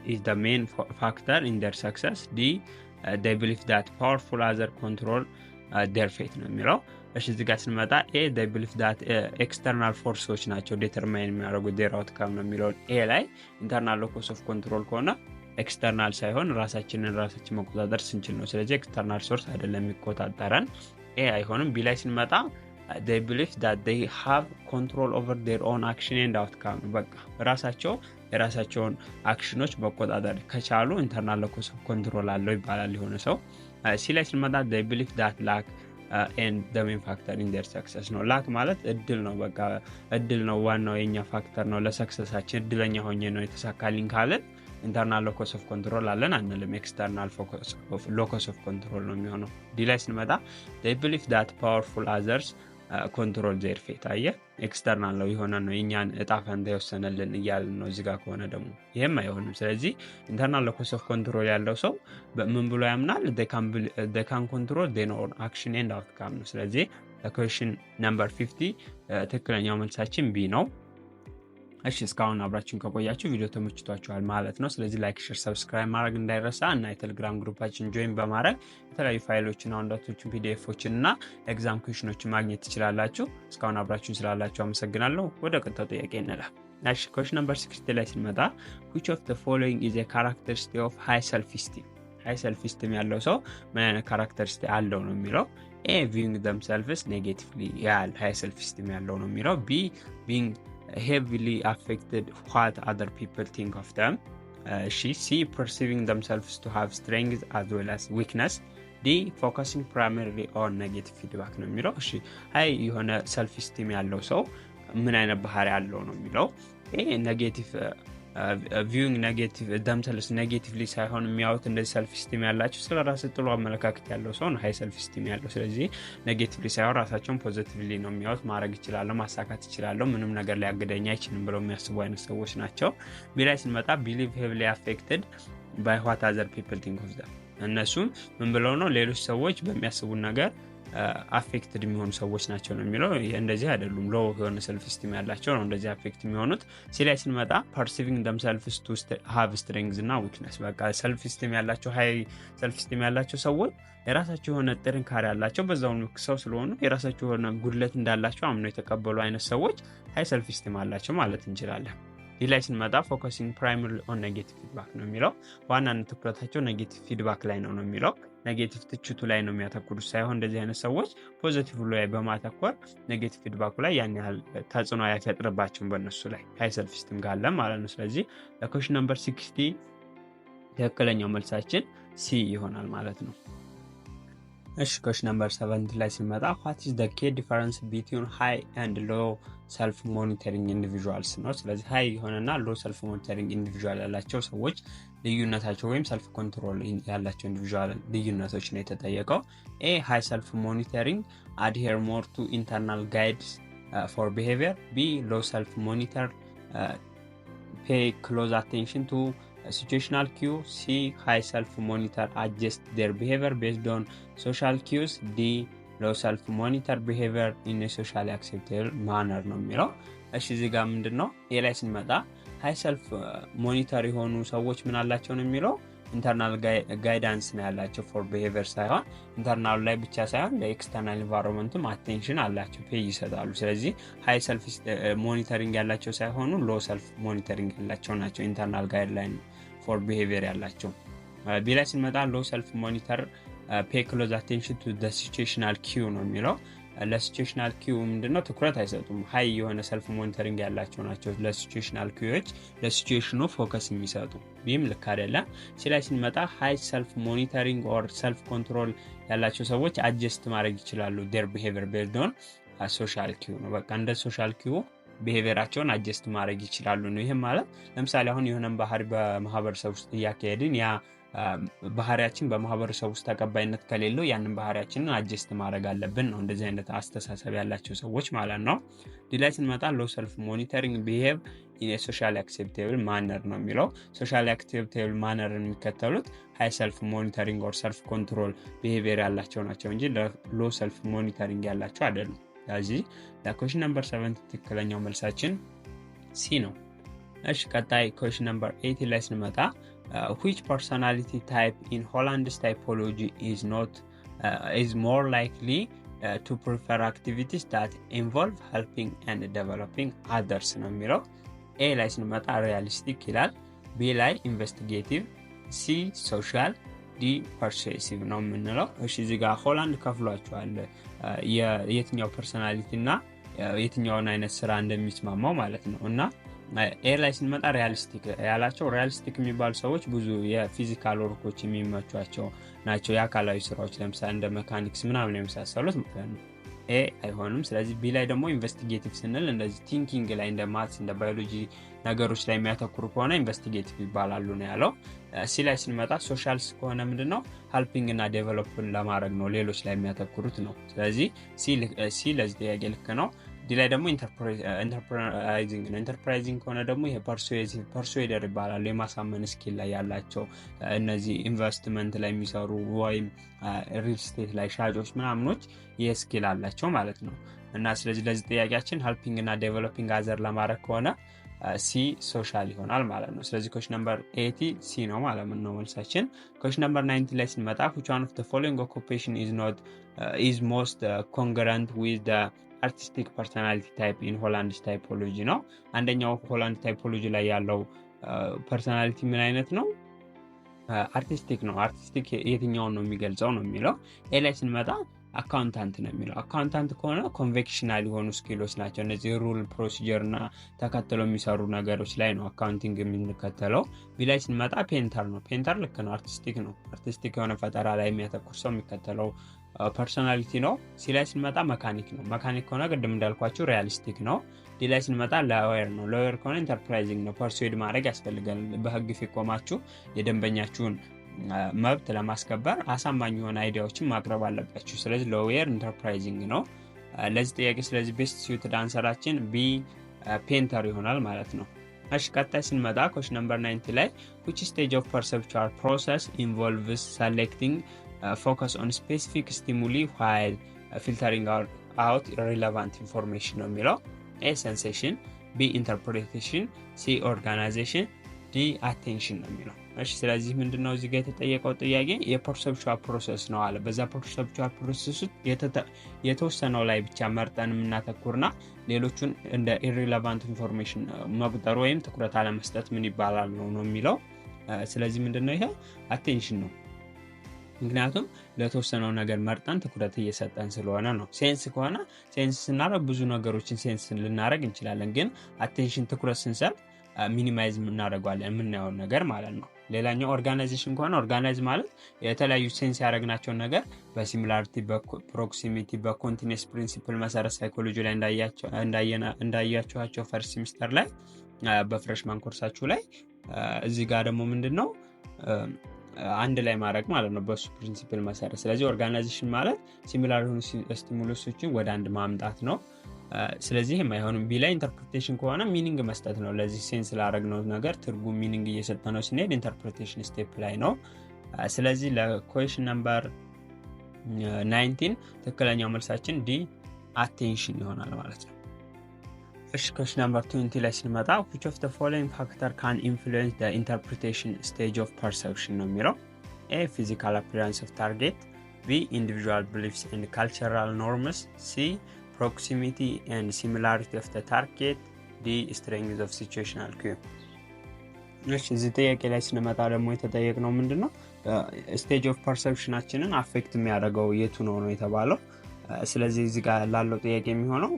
is the main factor in their success. D they believe that powerful other control their fate ነው የሚለው። እሺ እዚህ ጋር ስንመጣ ኤ they believe that external forces ናቸው ዲተርማይን የሚያደርጉት their outcome ነው የሚለው። ኤ ላይ internal locus of control ከሆነ ኤክስተርናል ሳይሆን ራሳችን መቆጣጠር ስንችል ነው። ስለዚህ ኤክስተርናል ሶርስ አይደለም የሚቆጣጠረን። ኤ አይሆንም። ቢ ላይ ስንመጣ they believe that they have control over their own action and outcome በቃ የራሳቸውን አክሽኖች መቆጣጠር ከቻሉ ኢንተርናል ሎከስ ኦፍ ኮንትሮል አለው ይባላል የሆነ ሰው። ሲ ላይ ስንመጣ they believe that luck and the main factor in their success ነው። ላክ ማለት እድል ነው። በቃ እድል ነው ዋናው የኛ ፋክተር ነው ለሰክሰሳችን። እድለኛ ሆኜ ነው የተሳካልኝ ካለን ኢንተርናል ሎከስ ኦፍ ኮንትሮል አለን አንልም። ኤክስተርናል ሎከስ ኦፍ ኮንትሮል ነው የሚሆነው። ዲ ላይ ስንመጣ they believe that powerful others control their fate አየ ኤክስተርናል ነው የሆነ ነው የኛን እጣ ፈንታ የወሰነልን እያልን ነው። እዚህ ጋር ከሆነ ደግሞ ይሄም አይሆንም። ስለዚህ ኢንተርናል ሎከስ ኦፍ ኮንትሮል ያለው ሰው ምን ብሎ ያምናል? they can control their own action and outcome ነው። ስለዚህ ለኩዌስችን ነምበር 50 ትክክለኛው መልሳችን ቢ ነው። እሺ እስካሁን አብራችሁን ከቆያችሁ ቪዲዮ ተመችቷችኋል ማለት ነው። ስለዚህ ላይክ፣ ሼር፣ ሰብስክራይብ ማድረግ እንዳይረሳ እና የቴሌግራም ግሩፓችን ጆይን በማድረግ የተለያዩ ፋይሎችን፣ አውንዳቶችን፣ ፒዲኤፎችን እና ኤግዛም ኩዌስችኖችን ማግኘት ትችላላችሁ። እስካሁን አብራችሁን ስላላችሁ አመሰግናለሁ። ወደ ቀጣዩ ጥያቄ እንለፍ። እሺ ኩዌስችን ነምበር 60 ላይ ስንመጣ which of the following is a characteristic of high self esteem? high self esteem ያለው ሰው ምን አይነት ካራክተሪስቲክ አለው ነው የሚለው። A viewing themselves negatively ያል high self esteem ያለው ነው የሚለው። B being heavily affected what other people think of them. C perceiving themselves to have strengths as well as weakness. D focusing primarily on negative feedback ነው የሚለው። እሺ ሃይ የሆነ ሰልፍ ኢስቲም ያለው ሰው ምን አይነት ባህሪ ያለው ነው የሚለው። ኔጌቲቭ ቪዊንግ ኔጌቲቭ themselves ኔጌቲቭሊ ሳይሆን የሚያዩት እንደዚህ ሰልፍ ኢስቲም ያላቸው ስለ ራስ ጥሩ አመለካከት ያለው ሰው ነው ሃይ ሰልፍ ኢስቲም ያለው። ስለዚህ ኔጌቲቭሊ ሳይሆን ራሳቸውን ፖዚቲቭሊ ነው የሚያዩት። ማድረግ ይችላል፣ ማሳካት ይችላል፣ ምንም ነገር ሊያግደኝ አይችልም ብለው የሚያስቡ አይነት ሰዎች ናቸው። ቢ ላይ ስንመጣ believe heavily affected by what other people think of them። እነሱም ምን ብለው ነው ሌሎች ሰዎች በሚያስቡን ነገር አፌክትድ የሚሆኑ ሰዎች ናቸው ነው የሚለው። እንደዚህ አይደሉም። ሎ የሆነ ሰልፍ ኢስቲም ያላቸው ነው እንደዚህ አፌክት የሚሆኑት። ሲ ላይ ስንመጣ perceiving themselves to have strengths እና weakness በቃ ሰልፍ ኢስቲም ያላቸው ሃይ ሰልፍ ኢስቲም ያላቸው ሰዎች የራሳቸው የሆነ ጥንካሬ ያላቸው በዛው ሰው ስለሆኑ የራሳቸው የሆነ ጉድለት እንዳላቸው አምነው የተቀበሉ አይነት ሰዎች ሃይ ሰልፍ ኢስቲም አላቸው ማለት እንችላለን። ይህ ላይ ስንመጣ focusing primarily on negative feedback ነው የሚለው። ዋናነት ትኩረታቸው ኔጌቲቭ ፊድባክ ላይ ነው የሚለው። ኔጌቲቭ ትችቱ ላይ ነው የሚያተኩሩት ሳይሆን እንደዚህ አይነት ሰዎች ፖዚቲቭ ላይ በማተኮር ኔጌቲቭ ፊድባኩ ላይ ያን ያህል ተጽዕኖ አይፈጥርባቸውም በእነሱ ላይ ሃይ ሰልፍ ኢስቲም ጋር አለ ማለት ነው። ስለዚህ ለኩዌስችን ነምበር 60 ትክክለኛው መልሳችን ሲ ይሆናል ማለት ነው። እሺ ኩዌስችን ነምበር 70 ላይ ስንመጣ what is the key difference between high and low self monitoring individuals ነው። ስለዚህ ሃይ የሆነና ሎ ሰልፍ ሞኒተሪንግ ኢንዲቪጁዋል ያላቸው ሰዎች ልዩነታቸው ወይም ሰልፍ ኮንትሮል ያላቸው ኢንዲቪጁዋል ልዩነቶች ነው የተጠየቀው። ኤ ሃይ ሰልፍ ሞኒተሪንግ adhere more to internal guides for behavior. B low self monitor pay close attention to situational cue. C high self monitor adjust their behavior based on social cues. D low self monitor behavior in a socially acceptable manner ነው የሚለው። እሺ እዚህ ጋር ምንድነው ኤ ላይ ስንመጣ ሃይ ሰልፍ ሞኒተር የሆኑ ሰዎች ምን አላቸው ነው የሚለው። ኢንተርናል ጋይዳንስ ነው ያላቸው ፎር ቢሄቪየር ሳይሆን ኢንተርናል ላይ ብቻ ሳይሆን ለኤክስተርናል ኢንቫይሮንመንትም አቴንሽን አላቸው፣ ፔይ ይሰጣሉ። ስለዚህ ሃይ ሰልፍ ሞኒተሪንግ ያላቸው ሳይሆኑ ሎ ሰልፍ ሞኒተሪንግ ያላቸው ናቸው ኢንተርናል ጋይድላይን ፎር ቢሄቪየር ያላቸው። ቢ ላይ ስንመጣ ሎ ሰልፍ ሞኒተር ፔይ ክሎዝ አቴንሽን ቱ ዘ ሲቹዌሽናል ኪው ነው የሚለው። ለሲቹዌሽናል ኪው ምንድነው ትኩረት አይሰጡም። ሃይ የሆነ ሰልፍ ሞኒተሪንግ ያላቸው ናቸው ለሲቹዌሽናል ኪዎች ለሲቹዌሽኑ ፎከስ የሚሰጡ። ይህም ልክ አይደለም። ሲላይ ስንመጣ ሃይ ሰልፍ ሞኒተሪንግ ኦር ሰልፍ ኮንትሮል ያላቸው ሰዎች አጀስት ማድረግ ይችላሉ their behavior based on ሶሻል ኪው ነው። በቃ እንደ ሶሻል ኪው ቢሄቪየራቸውን አጀስት ማድረግ ይችላሉ ነው። ይሄም ማለት ለምሳሌ አሁን የሆነን ባህሪ በማህበረሰብ ውስጥ እያካሄድን ያ ባህሪያችን በማህበረሰብ ውስጥ ተቀባይነት ከሌለው ያንን ባህሪያችንን አጀስት ማድረግ አለብን ነው እንደዚህ አይነት አስተሳሰብ ያላቸው ሰዎች ማለት ነው። ዲላይ ስንመጣ ሎ ሰልፍ ሞኒተሪንግ ቢሄቭ ኢን ኤ ሶሻሊ አክሴፕቴብል ማነር ነው የሚለው። ሶሻሊ አክሴፕቴብል ማነርን የሚከተሉት ሃይ ሰልፍ ሞኒተሪንግ ኦር ሰልፍ ኮንትሮል ቢሄቪየር ያላቸው ናቸው እንጂ ሎ ሰልፍ ሞኒተሪንግ ያላቸው አይደሉም። ስለዚህ ለኩዌስችን ነምበር 7 ትክክለኛው መልሳችን ሲ ነው። እሺ ቀጣይ ኩዌስችን ነምበር 8 ላይ ስንመጣ which personality type in Holland's typology is more likely to prefer activities that involve helping and developing others ነው የሚለው። ኤ ላይ ስንመጣ ሪያሊስቲክ ይላል፣ ቢ ላይ ኢንቨስቲጌቲቭ፣ ሲ ሶሻል፣ ዲ ፐርሱሲቭ ነው የምንለው። እሺ እዚህ ጋር ሆላንድ ከፍሏቸዋል የትኛው ፐርሰናሊቲ እና የትኛውን አይነት ስራ እንደሚስማማው ማለት ነው። እና ኤ ላይ ስንመጣ ሪያሊስቲክ ያላቸው ሪያሊስቲክ የሚባሉ ሰዎች ብዙ የፊዚካል ወርኮች የሚመቿቸው ናቸው፣ የአካላዊ ስራዎች ለምሳሌ እንደ ሜካኒክስ ምናምን የመሳሰሉት ማለት ነው። ኤ አይሆንም። ስለዚህ ቢ ላይ ደግሞ ኢንቨስቲጌቲቭ ስንል እንደዚህ ቲንኪንግ ላይ እንደ ማትስ እንደ ባዮሎጂ ነገሮች ላይ የሚያተኩሩ ከሆነ ኢንቨስቲጌቲቭ ይባላሉ ነው ያለው። ሲ ላይ ስንመጣ ሶሻልስ ከሆነ ምንድነው ሄልፒንግ እና ዴቨሎፕን ለማድረግ ነው፣ ሌሎች ላይ የሚያተኩሩት ነው። ስለዚህ ሲ ለዚህ ጥያቄ ልክ ነው። ዲ ላይ ደግሞ ኢንተርፕራይዚንግ ነው። ኢንተርፕራይዚንግ ከሆነ ደግሞ ይሄ ፐርሱዌደር ይባላሉ፣ የማሳመን ስኪል ላይ ያላቸው እነዚህ ኢንቨስትመንት ላይ የሚሰሩ ወይም ሪል ስቴት ላይ ሻጮች ምናምኖች ይሄ ስኪል አላቸው ማለት ነው። እና ስለዚህ ለዚህ ጥያቄያችን ሄልፒንግ እና ዴቨሎፒንግ አዘር ለማድረግ ከሆነ ሲ ሶሻል ይሆናል ማለት ነው። ስለዚህ ኩዌስችን ነምበር 80 ሲ ነው ማለት ነው መልሳችን። ኩዌስችን ነምበር 90 ላይ ስንመጣ which one of the following occupation is most congruent with the artistic personality type in Holland's typology ነው። አንደኛው ሆላንድ ታይፖሎጂ ላይ ያለው ፐርሰናሊቲ ምን አይነት ነው? አርቲስቲክ ነው። አርቲስቲክ የትኛውን ነው የሚገልጸው ነው የሚለው። ኤ ላይ ስንመጣ አካውንታንት ነው የሚለው። አካውንታንት ከሆነ ኮንቬክሽናል የሆኑ ስኪሎች ናቸው እነዚህ ሩል ፕሮሲጀር እና ተከትለው የሚሰሩ ነገሮች ላይ ነው አካውንቲንግ የምንከተለው። ቢ ላይ ስንመጣ ፔንተር ነው። ፔንተር ልክ ነው፣ አርቲስቲክ ነው። አርቲስቲክ የሆነ ፈጠራ ላይ የሚያተኩር ሰው የሚከተለው ፐርሶናሊቲ ነው። ሲ ላይ ስንመጣ መካኒክ ነው። መካኒክ ከሆነ ቅድም እንዳልኳችሁ ሪያሊስቲክ ነው። ዲ ላይ ስንመጣ ላወየር ነው። ላወየር ከሆነ ኢንተርፕራይዚንግ ነው። ፐርሱዌድ ማድረግ ያስፈልጋል። በህግ ፊት ቆማችሁ የደንበኛችሁን መብት ለማስከበር አሳማኝ የሆነ አይዲያዎችን ማቅረብ አለባችሁ። ስለዚህ ላወየር ኢንተርፕራይዚንግ ነው ለዚህ ጥያቄ። ስለዚህ ቤስት ስዊትድ አንሰራችን ቢ ፔንተር ይሆናል ማለት ነው። እሺ ቀጣይ ስንመጣ ኩዌስችን ነምበር 90 ላይ which stage of perceptual process involves selecting focus on specific stimuli while filtering out irrelevant information ነው የሚለው። A sensation፣ B interpretation፣ C organization፣ D attention ነው የሚለው። እሺ ስለዚህ ምንድነው እዚህ ጋር የተጠየቀው ጥያቄ የፐርሰፕቹዋል ፕሮሰስ ነው አለ። በዛ ፐርሰፕቹዋል ፕሮሰስ የተወሰነው ላይ ብቻ መርጠን የምናተኩርና ሌሎቹን እንደ ኢሪሌቫንት ኢንፎርሜሽን መቁጠር ወይም ትኩረት አለመስጠት ምን ይባላል ነው የሚለው። ስለዚህ ምንድነው ይሄ አቴንሽን ነው። ምክንያቱም ለተወሰነው ነገር መርጠን ትኩረት እየሰጠን ስለሆነ ነው። ሴንስ ከሆነ ሴንስ ስናደርግ ብዙ ነገሮችን ሴንስ ልናደርግ እንችላለን፣ ግን አቴንሽን ትኩረት ስንሰጥ ሚኒማይዝ እናደርጋለን የምናየውን ነገር ማለት ነው። ሌላኛው ኦርጋናይዜሽን ከሆነ ኦርጋናይዝ ማለት የተለያዩ ሴንስ ያደረግናቸውን ነገር በሲሚላሪቲ፣ በፕሮክሲሚቲ፣ በኮንቲኒየስ ፕሪንሲፕል መሰረት ሳይኮሎጂ ላይ እንዳያችኋቸው ፈርስት ሴሚስተር ላይ በፍሬሽማን ኮርሳችሁ ላይ እዚህ ጋር ደግሞ ምንድነው አንድ ላይ ማድረግ ማለት ነው በሱ ፕሪንሲፕል መሰረት። ስለዚህ ኦርጋናይዜሽን ማለት ሲሚላር የሆኑ ስቲሙሉሶችን ወደ አንድ ማምጣት ነው። ስለዚህ የማይሆንም። ቢ ላይ ኢንተርፕሬቴሽን ከሆነ ሚኒንግ መስጠት ነው። ለዚህ ሴንስ ላደረግነው ነገር ትርጉም ሚኒንግ እየሰጠነው ስንሄድ ኢንተርፕሬቴሽን ስቴፕ ላይ ነው። ስለዚህ ለኩዌስችን ነምበር 19 ትክክለኛው መልሳችን ዲ አቴንሽን ይሆናል ማለት ነው። እሺ ኩዌስችን ነምበር 20 ላይ ስንመጣ which of the following factor can influence the interpretation stage of perception ነው የሚለው። A physical appearance of target፣ B individual beliefs and cultural norms፣ C proximity and similarity of the target፣ D strength of situational cue። እሺ እዚህ ጥያቄ ላይ ስንመጣ ደግሞ የተጠየቅነው ምንድነው ስቴጅ ኦፍ ፐርሰፕሽናችንን አፌክት የሚያደርገው የቱ ነው የተባለው። ስለዚህ እዚህ ጋር ላለው ጥያቄ የሚሆነው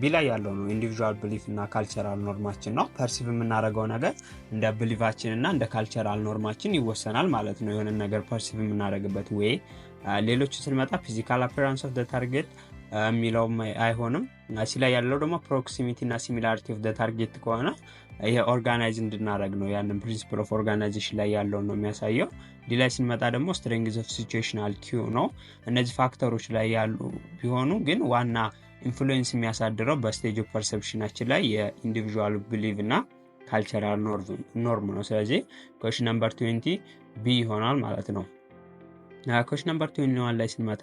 ቢ ላይ ያለው ነው ኢንዲቪጁዋል ቢሊፍ እና ካልቸራል ኖርማችን ነው። ፐርሲቭ የምናደርገው ነገር እንደ ቢሊፋችን እና እንደ ካልቸራል ኖርማችን ይወሰናል ማለት ነው የሆነ ነገር ፐርሲቭ የምናደርግበት ወይ። ሌሎቹ ስንመጣ ፊዚካል አፒራንስ ኦፍ ዘ ታርጌት የሚለው አይሆንም። እዚህ ላይ ያለው ደግሞ ፕሮክሲሚቲ እና ሲሚላሪቲ ኦፍ ዘ ታርጌት ከሆነ ይሄ ኦርጋናይዝ እንድናደርግ ነው ያንን ፕሪንሲፕል ኦፍ ኦርጋናይዜሽን ላይ ያለው ነው የሚያሳየው። ዲ ላይ ስንመጣ ደግሞ ስትሬንግዝ ኦፍ ሲቹዌሽናል ኪው ነው። እነዚህ ፋክተሮች ላይ ያሉ ቢሆኑ ግን ዋና ኢንፍሉዌንስ የሚያሳድረው በስቴጅ ኦፍ ፐርሰፕሽናችን ላይ የኢንዲቪጁዋል ቢሊቭ እና ካልቸራል ኖርም ነው። ስለዚህ ኩዌስችን ነምበር 20 ቢ ይሆናል ማለት ነው። ኩዌስችን ነምበር 21 ላይ ስንመጣ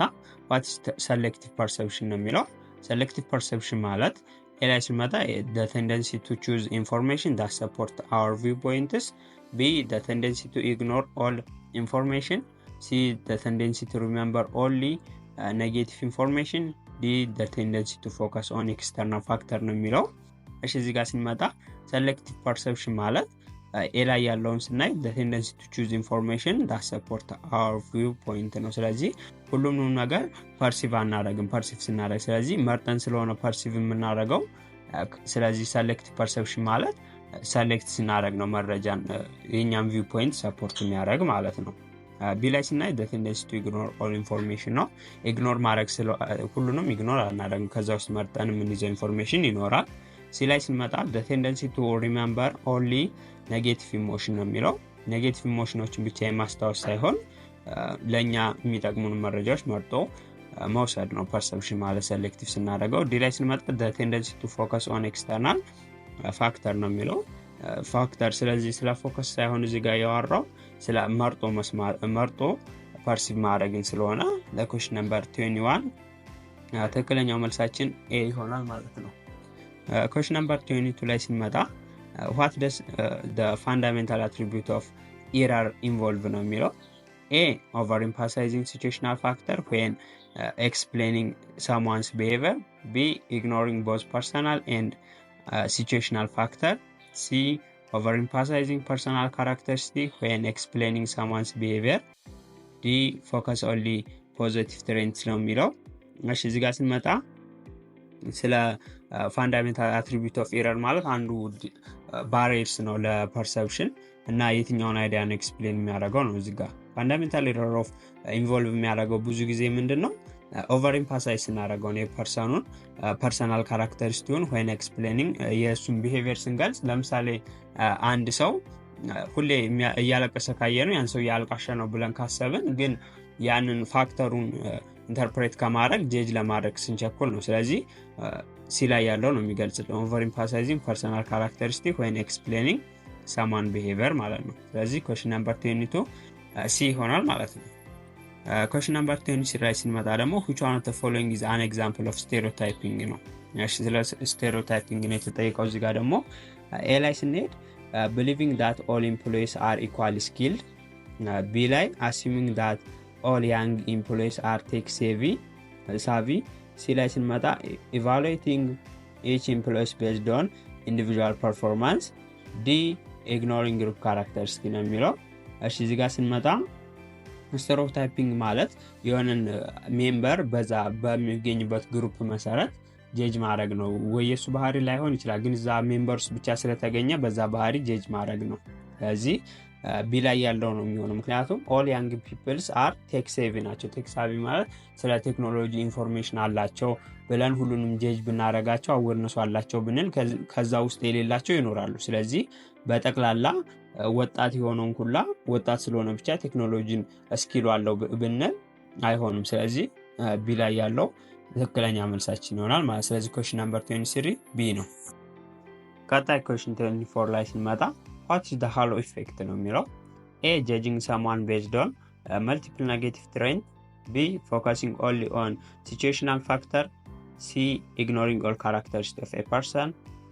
ዋት ኢዝ ሰሌክቲቭ ፐርሰፕሽን ነው የሚለው። ሰሌክቲቭ ፐርሰፕሽን ማለት ላይ ስንመጣ the tendency to choose information that support our viewpoints, b the tendency to ignore all information, c the tendency to remember only negative information, d the tendency to focus on external factor ነው የሚለው። እሺ እዚህ ጋር ስንመጣ selective perception ማለት ኤ ላይ ያለውን ስናይ the tendency to choose information that support our viewpoint ነው። ስለዚህ ሁሉንም ነገር ፐርሲቭ አናደርግም ፐርሲቭ ስናደርግ፣ ስለዚህ መርጠን ስለሆነ ፐርሲቭ የምናደርገው። ስለዚህ selective perception ማለት ሰሌክት ስናደርግ ነው መረጃን የኛም ቪው ፖይንት ሰፖርት የሚያደርግ ማለት ነው። ቢ ላይ ስናይ the tendency to ignore all information ነው። ኢግኖር ማድረግ ሁሉንም ኢግኖር አናደርግም፣ ከዛ ውስጥ መርጠን የምንይዘው ኢንፎርሜሽን ይኖራል። ሲ ላይ ስንመጣ the tendency to remember only negative emotion ነው የሚለው። ኔጌቲቭ ኢሞሽኖችን ብቻ የማስታወስ ሳይሆን ለኛ የሚጠቅሙን መረጃዎች መርጦ መውሰድ ነው ፐርሰፕሽን ማለት ሴሌክቲቭ ስናደርገው። ዲ ላይ ስንመጣ the tendency to focus on external factor ነው የሚለው ፋክተር። ስለዚህ ስለ ፎከስ ሳይሆን እዚህ ጋር ያወራው ስለ መርጦ ፐርሲቭ ማድረግን ስለሆነ ለኩዌስችን ነምበር 21 ትክክለኛው መልሳችን ኤ ይሆናል ማለት ነው። ኩዌስችን ነምበር 22 ላይ ስንመጣ what does the fundamental attribute of error involve ነው የሚለው። A overemphasizing situational factor when explaining someone's behavior, B ignoring both personal and situational factor, C overemphasizing personal characteristics when explaining someone's behavior, D focus only positive traits ነው የሚለው። እሺ እዚህ ጋር ስንመጣ ስለ ፋንዳሜንታል አትሪቢዩት ኦፍ ኤረር ማለት አንዱ ባሪየርስ ነው ለፐርሰፕሽን እና የትኛውን አይዲያ ነው ኤክስፕሌን የሚያደርገው ነው። እዚህ ጋር ፋንዳሜንታል ኤረር ኦፍ ኢንቮልቭ የሚያደርገው ብዙ ጊዜ ምንድነው ኦቨር ኢምፓሳይዝ ስናደርገው ነው የፐርሰኑን ፐርሰናል ካራክተሪስቲክሱን when explaining የእሱን ቢሄቪየር ስንገልጽ። ለምሳሌ አንድ ሰው ሁሌ እያለቀሰ ካየነው ያን ሰው ያልቃሸ ነው ብለን ካሰብን ግን ያንን ፋክተሩን ኢንተርፕሬት ከማድረግ ጄጅ ለማድረግ ስንቸኩል ነው። ስለዚህ ሲ ላይ ያለው ነው የሚገልጽልን ኦቨር ኢምፓሳይዚንግ ፐርሰናል ካራክተሪስቲክ when explaining someone behavior ማለት ነው። ስለዚህ ኩዌስችን ነምበር 22 ሲ ይሆናል ማለት ነው። ኩዌስችን ነምበር 23 ላይ ስንመጣ ደግሞ which one of the following is an example of stereotyping ነው። እሺ ስለ ስቴሪዮታይፒንግ ነው የተጠየቀው። እዚህ ጋር ደግሞ ኤ ላይ ስንሄድ believing that all employees are equally skilled፣ ቢ ላይ assuming that all young employees are tech savvy፣ ሲ ላይ ስንመጣ evaluating each employee based on individual performance፣ ዲ ignoring group characteristics ነው የሚለው። እሺ እዚህ ጋር ስንመጣ ስቴሪዮታይፒንግ ማለት የሆነን ሜምበር በዛ በሚገኝበት ግሩፕ መሰረት ጄጅ ማድረግ ነው። ወይ የሱ ባህሪ ላይሆን ይችላል ግን እዛ ሜምበርስ ብቻ ስለተገኘ በዛ ባህሪ ጄጅ ማድረግ ነው። ስለዚህ ቢ ላይ ያለው ነው የሚሆነው። ምክንያቱም all young peoples are tech savvy ናቸው። ቴክ ሳቪ ማለት ስለ ቴክኖሎጂ ኢንፎርሜሽን አላቸው ብለን ሁሉንም ጄጅ ብናረጋቸው አወርነሱ አላቸው ብንል ከዛ ውስጥ የሌላቸው ይኖራሉ። ስለዚህ በጠቅላላ ወጣት የሆነውን ሁላ ወጣት ስለሆነ ብቻ ቴክኖሎጂን ስኪሉ አለው ብንል አይሆንም። ስለዚህ ቢ ላይ ያለው ትክክለኛ መልሳችን ይሆናል ማለት። ስለዚህ ኩዌስችን ነምበር 23 ቢ ነው። ቀጣይ ኩዌስችን 24 ላይ ስንመጣ what is the halo effect ነው የሚለው። A judging someone based on multiple negative trends፣ B focusing only on situational factor፣ C ignoring all characteristics of a person፣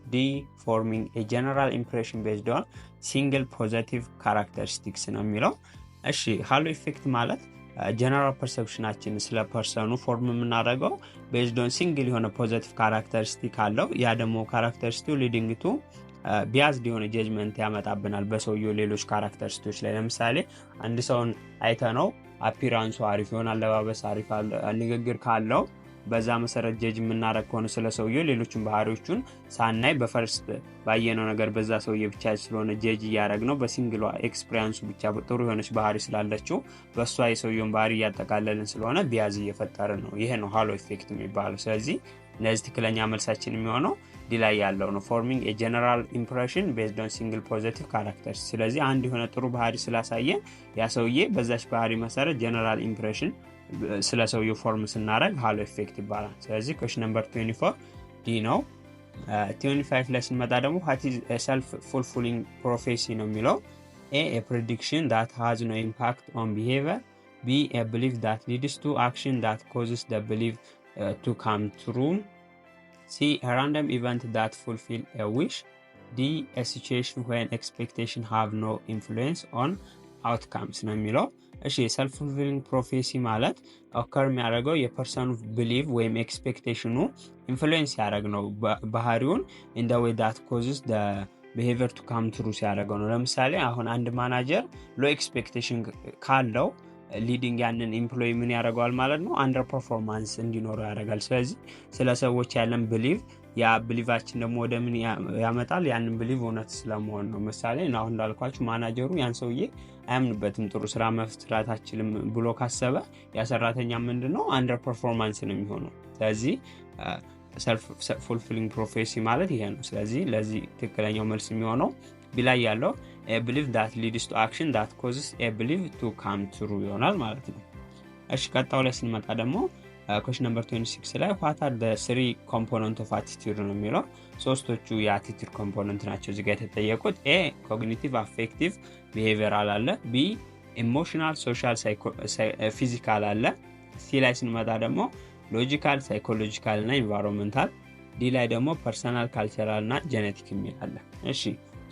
D forming a general impression based on single positive characteristics ነው የሚለው። እሺ ሃሎ ኢፌክት ማለት ጀነራል ፐርሰፕሽናችን ስለ ፐርሰኑ ፎርም የምናደርገው ቤዝድ ኦን ሲንግል የሆነ ፖዚቲቭ ካራክተሪስቲክ አለው። ያ ደግሞ ካራክተሪስቲክ ሊዲንግ ቱ ቢያዝድ የሆነ ጀጅመንት ያመጣብናል በሰውየው ሌሎች ካራክተሪስቲኮች ላይ። ለምሳሌ አንድ ሰውን አይተነው አፒራንሱ አሪፍ ይሆን፣ አለባበስ አሪፍ፣ ንግግር ካለው በዛ መሰረት ጀጅ የምናረግ ከሆነ ስለ ሰውየው ሌሎችን ባህሪዎቹን ሳናይ በፈርስት ባየነው ነገር በዛ ሰውየው ብቻ ስለሆነ ጀጅ ያረግነው በሲንግሏ ኤክስፒሪየንሱ ብቻ ጥሩ የሆነች ባህሪ ስላለችው በሷ የሰውየውን ባህሪ ያጠቃለልን ስለሆነ ቢያዝ እየፈጠርን ነው። ይሄ ነው ሃሎ ኢፌክት የሚባለው። ስለዚህ ለዚህ ትክክለኛ መልሳችን የሚሆነው ዲ ላይ ያለው ነው። ፎርሚንግ ኤ ጀነራል ኢምፕሬሽን ቤዝድ ኦን ሲንግል ፖዚቲቭ ካራክተርስ። ስለዚህ አንድ የሆነ ጥሩ ባህሪ ስላሳየን ያ ሰውዬ በዛች ባህሪ መሰረት ጀነራል ኢምፕሬሽን ስለ ሰውየው ፎርም ስናደርግ ሃሎ ኢፌክት ይባላል። ስለዚህ ኩዌስችን ነምበር 24 ዲ ነው። 25 ላይ ስንመጣ ደግሞ what is a self fulfilling prophecy ነው የሚለው A prediction that has no impact on behavior, B a belief that leads to action that causes the belief to come true, C a random event that fulfill a wish, D a situation when expectation have no influence on outcomes ነው የሚለው። እሺ self fulfilling prophecy ማለት ኦከር የሚያደርገው የፐርሰኑ ቢሊቭ ወይም ኤክስፔክቴሽኑ ኢንፍሉዌንስ ያደርግ ነው ባህሪውን in the way that causes the behavior to come true ሲያደርገው ነው። ለምሳሌ አሁን አንድ ማናጀር ሎ ኤክስፔክቴሽን ካለው ሊዲንግ ያንን ኤምፕሎይ ምን ያደርገዋል ማለት ነው አንደር ፐርፎርማንስ እንዲኖረው ያደርጋል። ስለዚህ ስለ ሰዎች ያለን ቢሊቭ ያ ቢሊቫችን ደግሞ ወደ ምን ያመጣል ያንን ቢሊቭ እውነት ስለመሆን ነው። ምሳሌ አሁን እንዳልኳችሁ ማናጀሩ ያን ሰውዬ አያምንበትም ጥሩ ስራ መስራት አችልም ብሎ ካሰበ ያ ሰራተኛ ምንድነው አንደር ፐርፎርማንስ ነው የሚሆነው። ስለዚህ self fulfilling prophecy ማለት ይሄ ነው። ስለዚህ ለዚህ ትክክለኛው መልስ የሚሆነው ቢላይ ያለው a belief that leads to action that causes a belief to come true ይሆናል ማለት ነው። እሺ ቀጣው ላይ ስንመጣ ደግሞ question number 26 ላይ what are the three components of attitude ነው የሚለው። ሶስቶቹ የአቲቲዩድ ኮምፖነንት ናቸው እዚህ ጋር የተጠየቁት። A cognitive affective behavioral አለ፣ B emotional social physical አለ፣ C ላይ ስንመጣ ደግሞ ሎጂካል ሳይኮሎጂካል እና ኢንቫይሮንመንታል፣ ዲ ላይ ደግሞ ፐርሰናል ካልቸራል እና ጄኔቲክ የሚል አለ። እሺ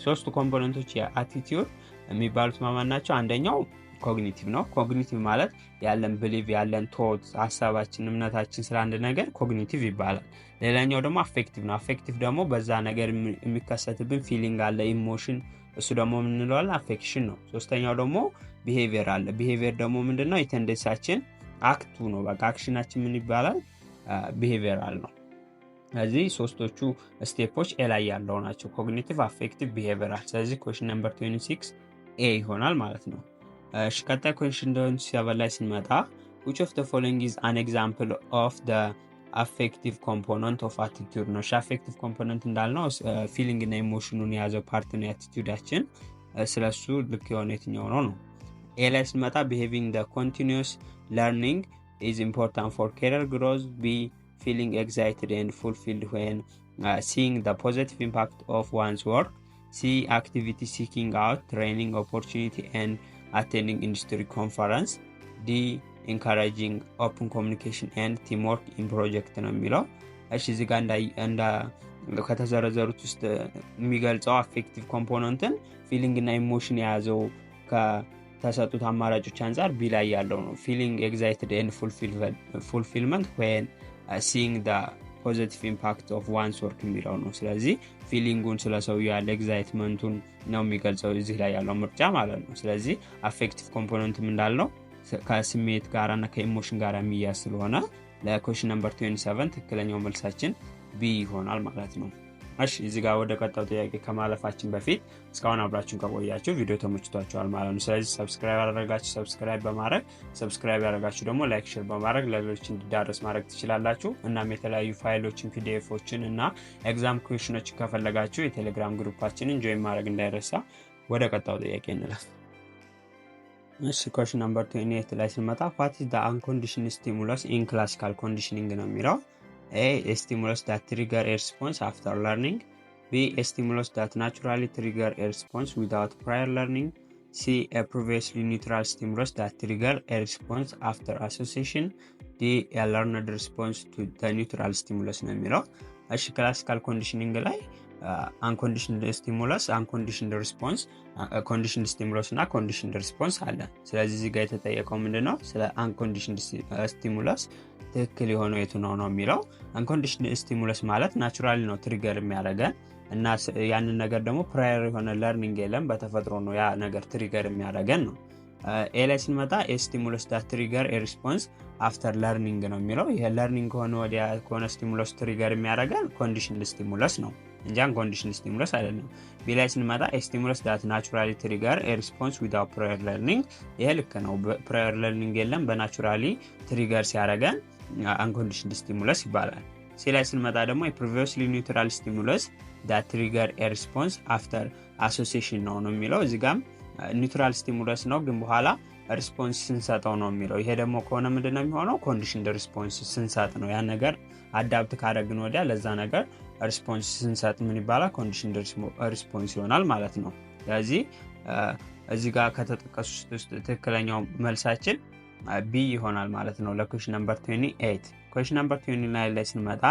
ሶስቱ ኮምፖነንቶች የአቲቲዩድ የሚባሉት ማማን ናቸው? አንደኛው ኮግኒቲቭ ነው። ኮግኒቲቭ ማለት ያለን ቢሊቭ ያለን ቶት ሐሳባችን እምነታችን ስለ አንድ ነገር ኮግኒቲቭ ይባላል። ሌላኛው ደግሞ አፌክቲቭ ነው። አፌክቲቭ ደግሞ በዛ ነገር የሚከሰትብን ፊሊንግ አለ ኢሞሽን፣ እሱ ደግሞ ምን እንለዋለን አፌክሽን ነው። ሶስተኛው ደግሞ ቢሄቪየር አለ። ቢሄቪየር ደግሞ ምንድነው የቴንደንሳችን አክቱ ነው። በቃ አክሽናችን ምን ይባላል ቢሄቪየራል ነው። ስለዚህ ሶስቶቹ ስቴፖች ኤ ላይ ያለው ናቸው ኮግኒቲቭ አፌክቲቭ ቢሄቪየራል። ስለዚህ ኩዌስችን ነምበር 26 ኤ ይሆናል ማለት ነው። እሺ ቀጣይ ኩዌስችን 27 ላይ ስንመጣ which of the following is an example of the affective component of attitude ነው። affective component እንዳልነው ፊሊንግ እና ኢሞሽኑን የያዘው ፓርት ነው አቲቲዩዳችን። ስለሱ ልክ የሆነ የትኛው ነው? ኤ ላይ ስንመጣ behaving the continuous learning is important for career growth, B feeling excited and fulfilled when seeing the positive impact of one's work, C activity seeking out training opportunity and attending industry conference, D encouraging open communication and teamwork in project ነው የሚለው። እሺ እዚህ ጋር እንዳ ከተዘረዘሩት ውስጥ የሚገልጸው አፌክቲቭ ኮምፖነንትን ፊሊንግ እና ኢሞሽን የያዘው ከተሰጡት አማራጮች አንፃር ቢ ላይ ያለው ነው። feeling excited and fulfillment when seeing the positive impact of one's work የሚለው ነው። ስለዚህ ፊሊንጉን ስለሰውየው ያለ ኤግዛይትመንቱን ነው የሚገልጸው እዚህ ላይ ያለው ምርጫ ማለት ነው። ስለዚህ አፌክቲቭ ኮምፖነንትም እንዳልነው ከስሜት ጋር እና ከኢሞሽን ጋር የሚያያዝ ስለሆነ ለኩዌስችን ነምበር 27 ትክክለኛው መልሳችን ቢ ይሆናል ማለት ነው። እሺ እዚህ ጋር ወደ ቀጣዩ ጥያቄ ከማለፋችን በፊት እስካሁን አብራችሁን ከቆያችሁ ቪዲዮ ተመችቷችኋል ማለት ነው። ስለዚህ ሰብስክራይብ አድርጋችሁ ሰብስክራይብ ያደረጋችሁ ደግሞ ላይክ ሼር በማድረግ ለሌሎች እንዲዳረስ ማድረግ ትችላላችሁ። እናም የተለያዩ ፋይሎችን ፒዲኤፎችን እና ኤግዛም ኩዌስችኖችን ከፈለጋችሁ የቴሌግራም ግሩፓችንን ጆይን ማድረግ እንዳይረሳ። ወደ ቀጣዩ ጥያቄ እንለፍ። እሺ ኩዌስችን ነምበር 28 ላይ ስንመጣ what is the unconditional stimulus in classical conditioning ነው የሚለው። A stimulus that trigger a response after learning, B a stimulus that naturally trigger a response without prior learning, C a previously neutral stimulus that trigger a response after association, D a learned response to the neutral stimulus ነው የሚለው። እሺ ክላሲካል ኮንዲሽኒንግ ላይ unconditional stimulus, unconditional response, conditional stimulus እና conditional response አለ። ስለዚህ እዚህ ጋር የተጠየቀው ምንድነው ስለ unconditional stimulus ትክክል የሆነው የቱ ነው የሚለው። unconditional stimulus ማለት ናቹራሊ ነው ትሪገር የሚያደርገን እና ያንን ነገር ደግሞ ፕራየር የሆነ ለርኒንግ የለም በተፈጥሮ ነው ያ ነገር ትሪገር የሚያደርገን ነው። ኤ ላይ ስንመጣ ኤ ስቲሙለስ ዳት ትሪገር ኤ ሪስፖንስ አፍተር ለርኒንግ ነው የሚለው። ይሄ ለርኒንግ ከሆነ ወዲያ ከሆነ ስቲሙለስ ትሪገር የሚያደርገን ኮንዲሽን ስቲሙለስ ነው እንጂ አንኮንዲሽን ስቲሙለስ አይደለም። ቢ ላይ ስንመጣ ኤ ስቲሙለስ ዳት ናቹራሊ ትሪገር ኤ ሪስፖንስ ዊዛውት ፕራየር ለርኒንግ፣ ይሄ ልክ ነው። ፕራየር ለርኒንግ የለም፣ በናቹራሊ ትሪገር ሲያደርገን አንኮንዲሽን ስቲሙለስ ይባላል። ሲ ላይ ስንመጣ ደግሞ የፕሪቪየስሊ ኒውትራል ስቲሙለስ ዳት ትሪገር ኤ ሪስፖንስ አፍተር አሶሲዬሽን ነው የሚለው። እዚህ ጋም ኒውትራል ስቲሙለስ ነው ግን በኋላ ሪስፖንስ ስንሰጠው ነው የሚለው። ይሄ ደግሞ ከሆነ ምንድነው የሚሆነው? ኮንዲሽንድ ሪስፖንስ ስንሰጥ ነው። ያን ነገር አዳፕት ካደረግን ወዲያ ለዛ ነገር ሪስፖንስ ስንሰጥ ምን ይባላል? ኮንዲሽንድ ሪስፖንስ ይሆናል ማለት ነው። ስለዚህ እዚህ ጋር ከተጠቀሱት ውስጥ ትክክለኛው መልሳችን ቢ ይሆናል ማለት ነው ለኩዌሽን ነምበር 28። ኩዌሽን ነምበር 29 ላይ ስንመጣ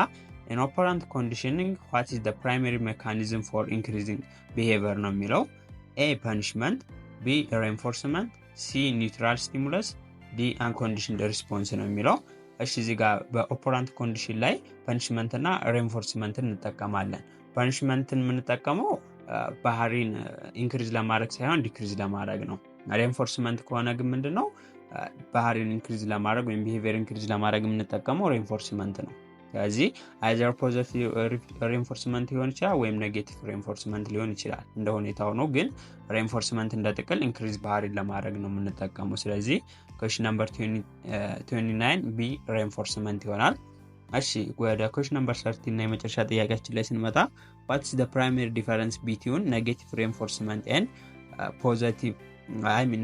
in operant conditioning what is the primary mechanism for increasing behavior ነው የሚለው። ኤ ፐኒሽመንት፣ ቢ reinforcement፣ ሲ ኒውትራል ስቲሙለስ፣ ዲ አንኮንዲሽንድ ሪስፖንስ ነው የሚለው። እሺ እዚህ ጋር በኦፐራንት ኮንዲሽን ላይ ፐኒሽመንት እና ሬንፎርስመንትን እንጠቀማለን። ፐኒሽመንትን የምንጠቀመው ባህሪን ኢንክሪዝ ለማድረግ ሳይሆን ዲክሪዝ ለማድረግ ነው። ሬንፎርስመንት ከሆነ ግን ምንድነው ባህሪን ኢንክሪዝ ለማድረግ ወይም ቢሄቪየር ኢንክሪዝ ለማድረግ የምንጠቀመው ሬንፎርስመንት ነው። ስለዚህ አይዘር ፖዚቲቭ ሬንፎርስመንት ሊሆን ይችላል ወይም ኔጌቲቭ ሬንፎርስመንት ሊሆን ይችላል፣ እንደ ሁኔታው ነው። ግን ሬንፎርስመንት እንደ ጥቅል ኢንክሪዝ ባህሪን ለማድረግ ነው የምንጠቀመው። ስለዚህ ኩዌሽን ነምበር 29 ቢ ሬንፎርስመንት ይሆናል። እሺ ወደ ኩዌሽን ነምበር 30 እና የመጨረሻ ጥያቄያችን ላይ ስንመጣ what is the primary difference between negative reinforcement and positive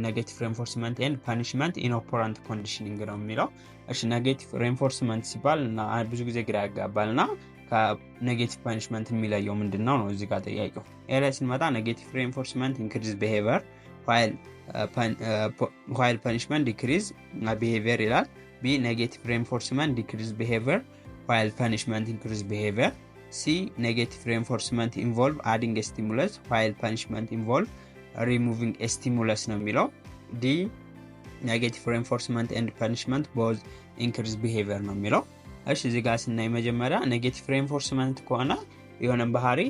negative reinforcement and punishment in operant conditioning ነው የሚለው። እሺ ኔጌቲቭ ሬንፎርስመንት ሲባል እና ብዙ ጊዜ ግራ ያጋባልና ከኔጌቲቭ ፐኒሽመንት የሚለየው ምንድነው ነው እዚህ ጋር ጥያቄው። ኤ ላይ ስንመጣ ኔጌቲቭ ሬንፎርስመንት ኢንክሪዝ ቢሄቪየር while punishment decrease behavior ይላል። ቢ ኔጌቲቭ ሬንፎርስመንት ዲክሪዝ ቢሄቪየር while punishment increase behavior። ሲ ኔጌቲቭ ሬንፎርስመንት involve adding a stimulus while punishment involve removing a stimulus ነው የሚለው። ዲ ኔጌቲቭ ሬንፎርስመንት and punishment both increase behavior ነው የሚለው። እሺ እዚህ ጋር ስናይ መጀመሪያ ኔጌቲቭ ሬንፎርስመንት ከሆነ የሆነ ባህሪ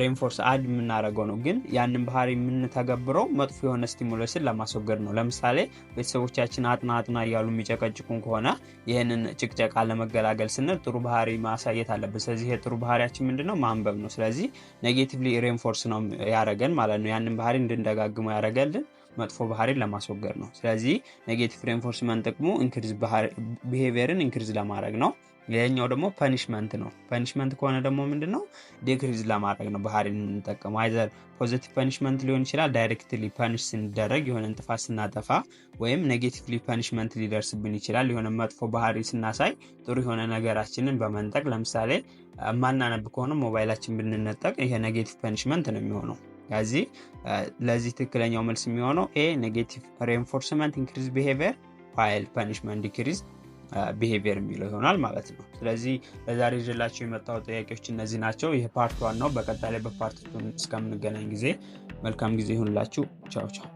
ሬንፎርስ አድ የምናደርገው ነው፣ ግን ያንን ባህሪ የምንተገብረው መጥፎ የሆነ ስቲሙለስን ለማስወገድ ነው። ለምሳሌ ቤተሰቦቻችን አጥና እያሉ የሚጨቀጭቁን ከሆነ ይህንን ጭቅጨቃ ለመገላገል ስንል ጥሩ ባህሪ ማሳየት አለብን። ስለዚህ የጥሩ ባህሪያችን ምንድነው? ማንበብ ነው። ስለዚህ ኔጌቲቭሊ ሬንፎርስ ነው ያደረገን ማለት ነው። ያንን ባህሪ እንድንደጋግመው ያደረገልን መጥፎ ባህሪን ለማስወገድ ነው። ስለዚህ ኔጌቲቭ ሬንፎርስመንት ጥቅሙ ኢንክሪዝ ቢሄቪየርን ኢንክሪዝ ለማድረግ ነው። ሌላኛው ደግሞ ፐኒሽመንት ነው። ፐኒሽመንት ከሆነ ደግሞ ምንድነው? ዲክሪዝ ለማድረግ ነው ባህሪን እንጠቀመው። አይዘር ፖዚቲቭ ፐኒሽመንት ሊሆን ይችላል ዳይሬክትሊ ፐኒሽ ስንደረግ የሆነ ጥፋት ስናጠፋ፣ ወይም ኔጌቲቭሊ ፐኒሽመንት ሊደርስብን ይችላል የሆነ መጥፎ ባህሪ ስናሳይ ጥሩ የሆነ ነገራችንን በመንጠቅ። ለምሳሌ ማናነብ ከሆነ ሞባይላችን ብንነጠቅ ይሄ ኔጌቲቭ ፐኒሽመንት ነው የሚሆነው። ስለዚህ ለዚህ ትክክለኛው መልስ የሚሆነው ኤ ኔጌቲቭ ሬንፎርስመንት ኢንክሪዝ ቢሄቪየር while punishment decrease ቢሄቪየር የሚለው ይሆናል ማለት ነው። ስለዚህ ለዛሬ ይዤላችሁ የመጣው ጥያቄዎች እነዚህ ናቸው። ይሄ ፓርት 1 ነው። በቀጣይ በፓርት 2 እስከምንገናኝ ጊዜ መልካም ጊዜ ይሁንላችሁ። ቻው ቻው።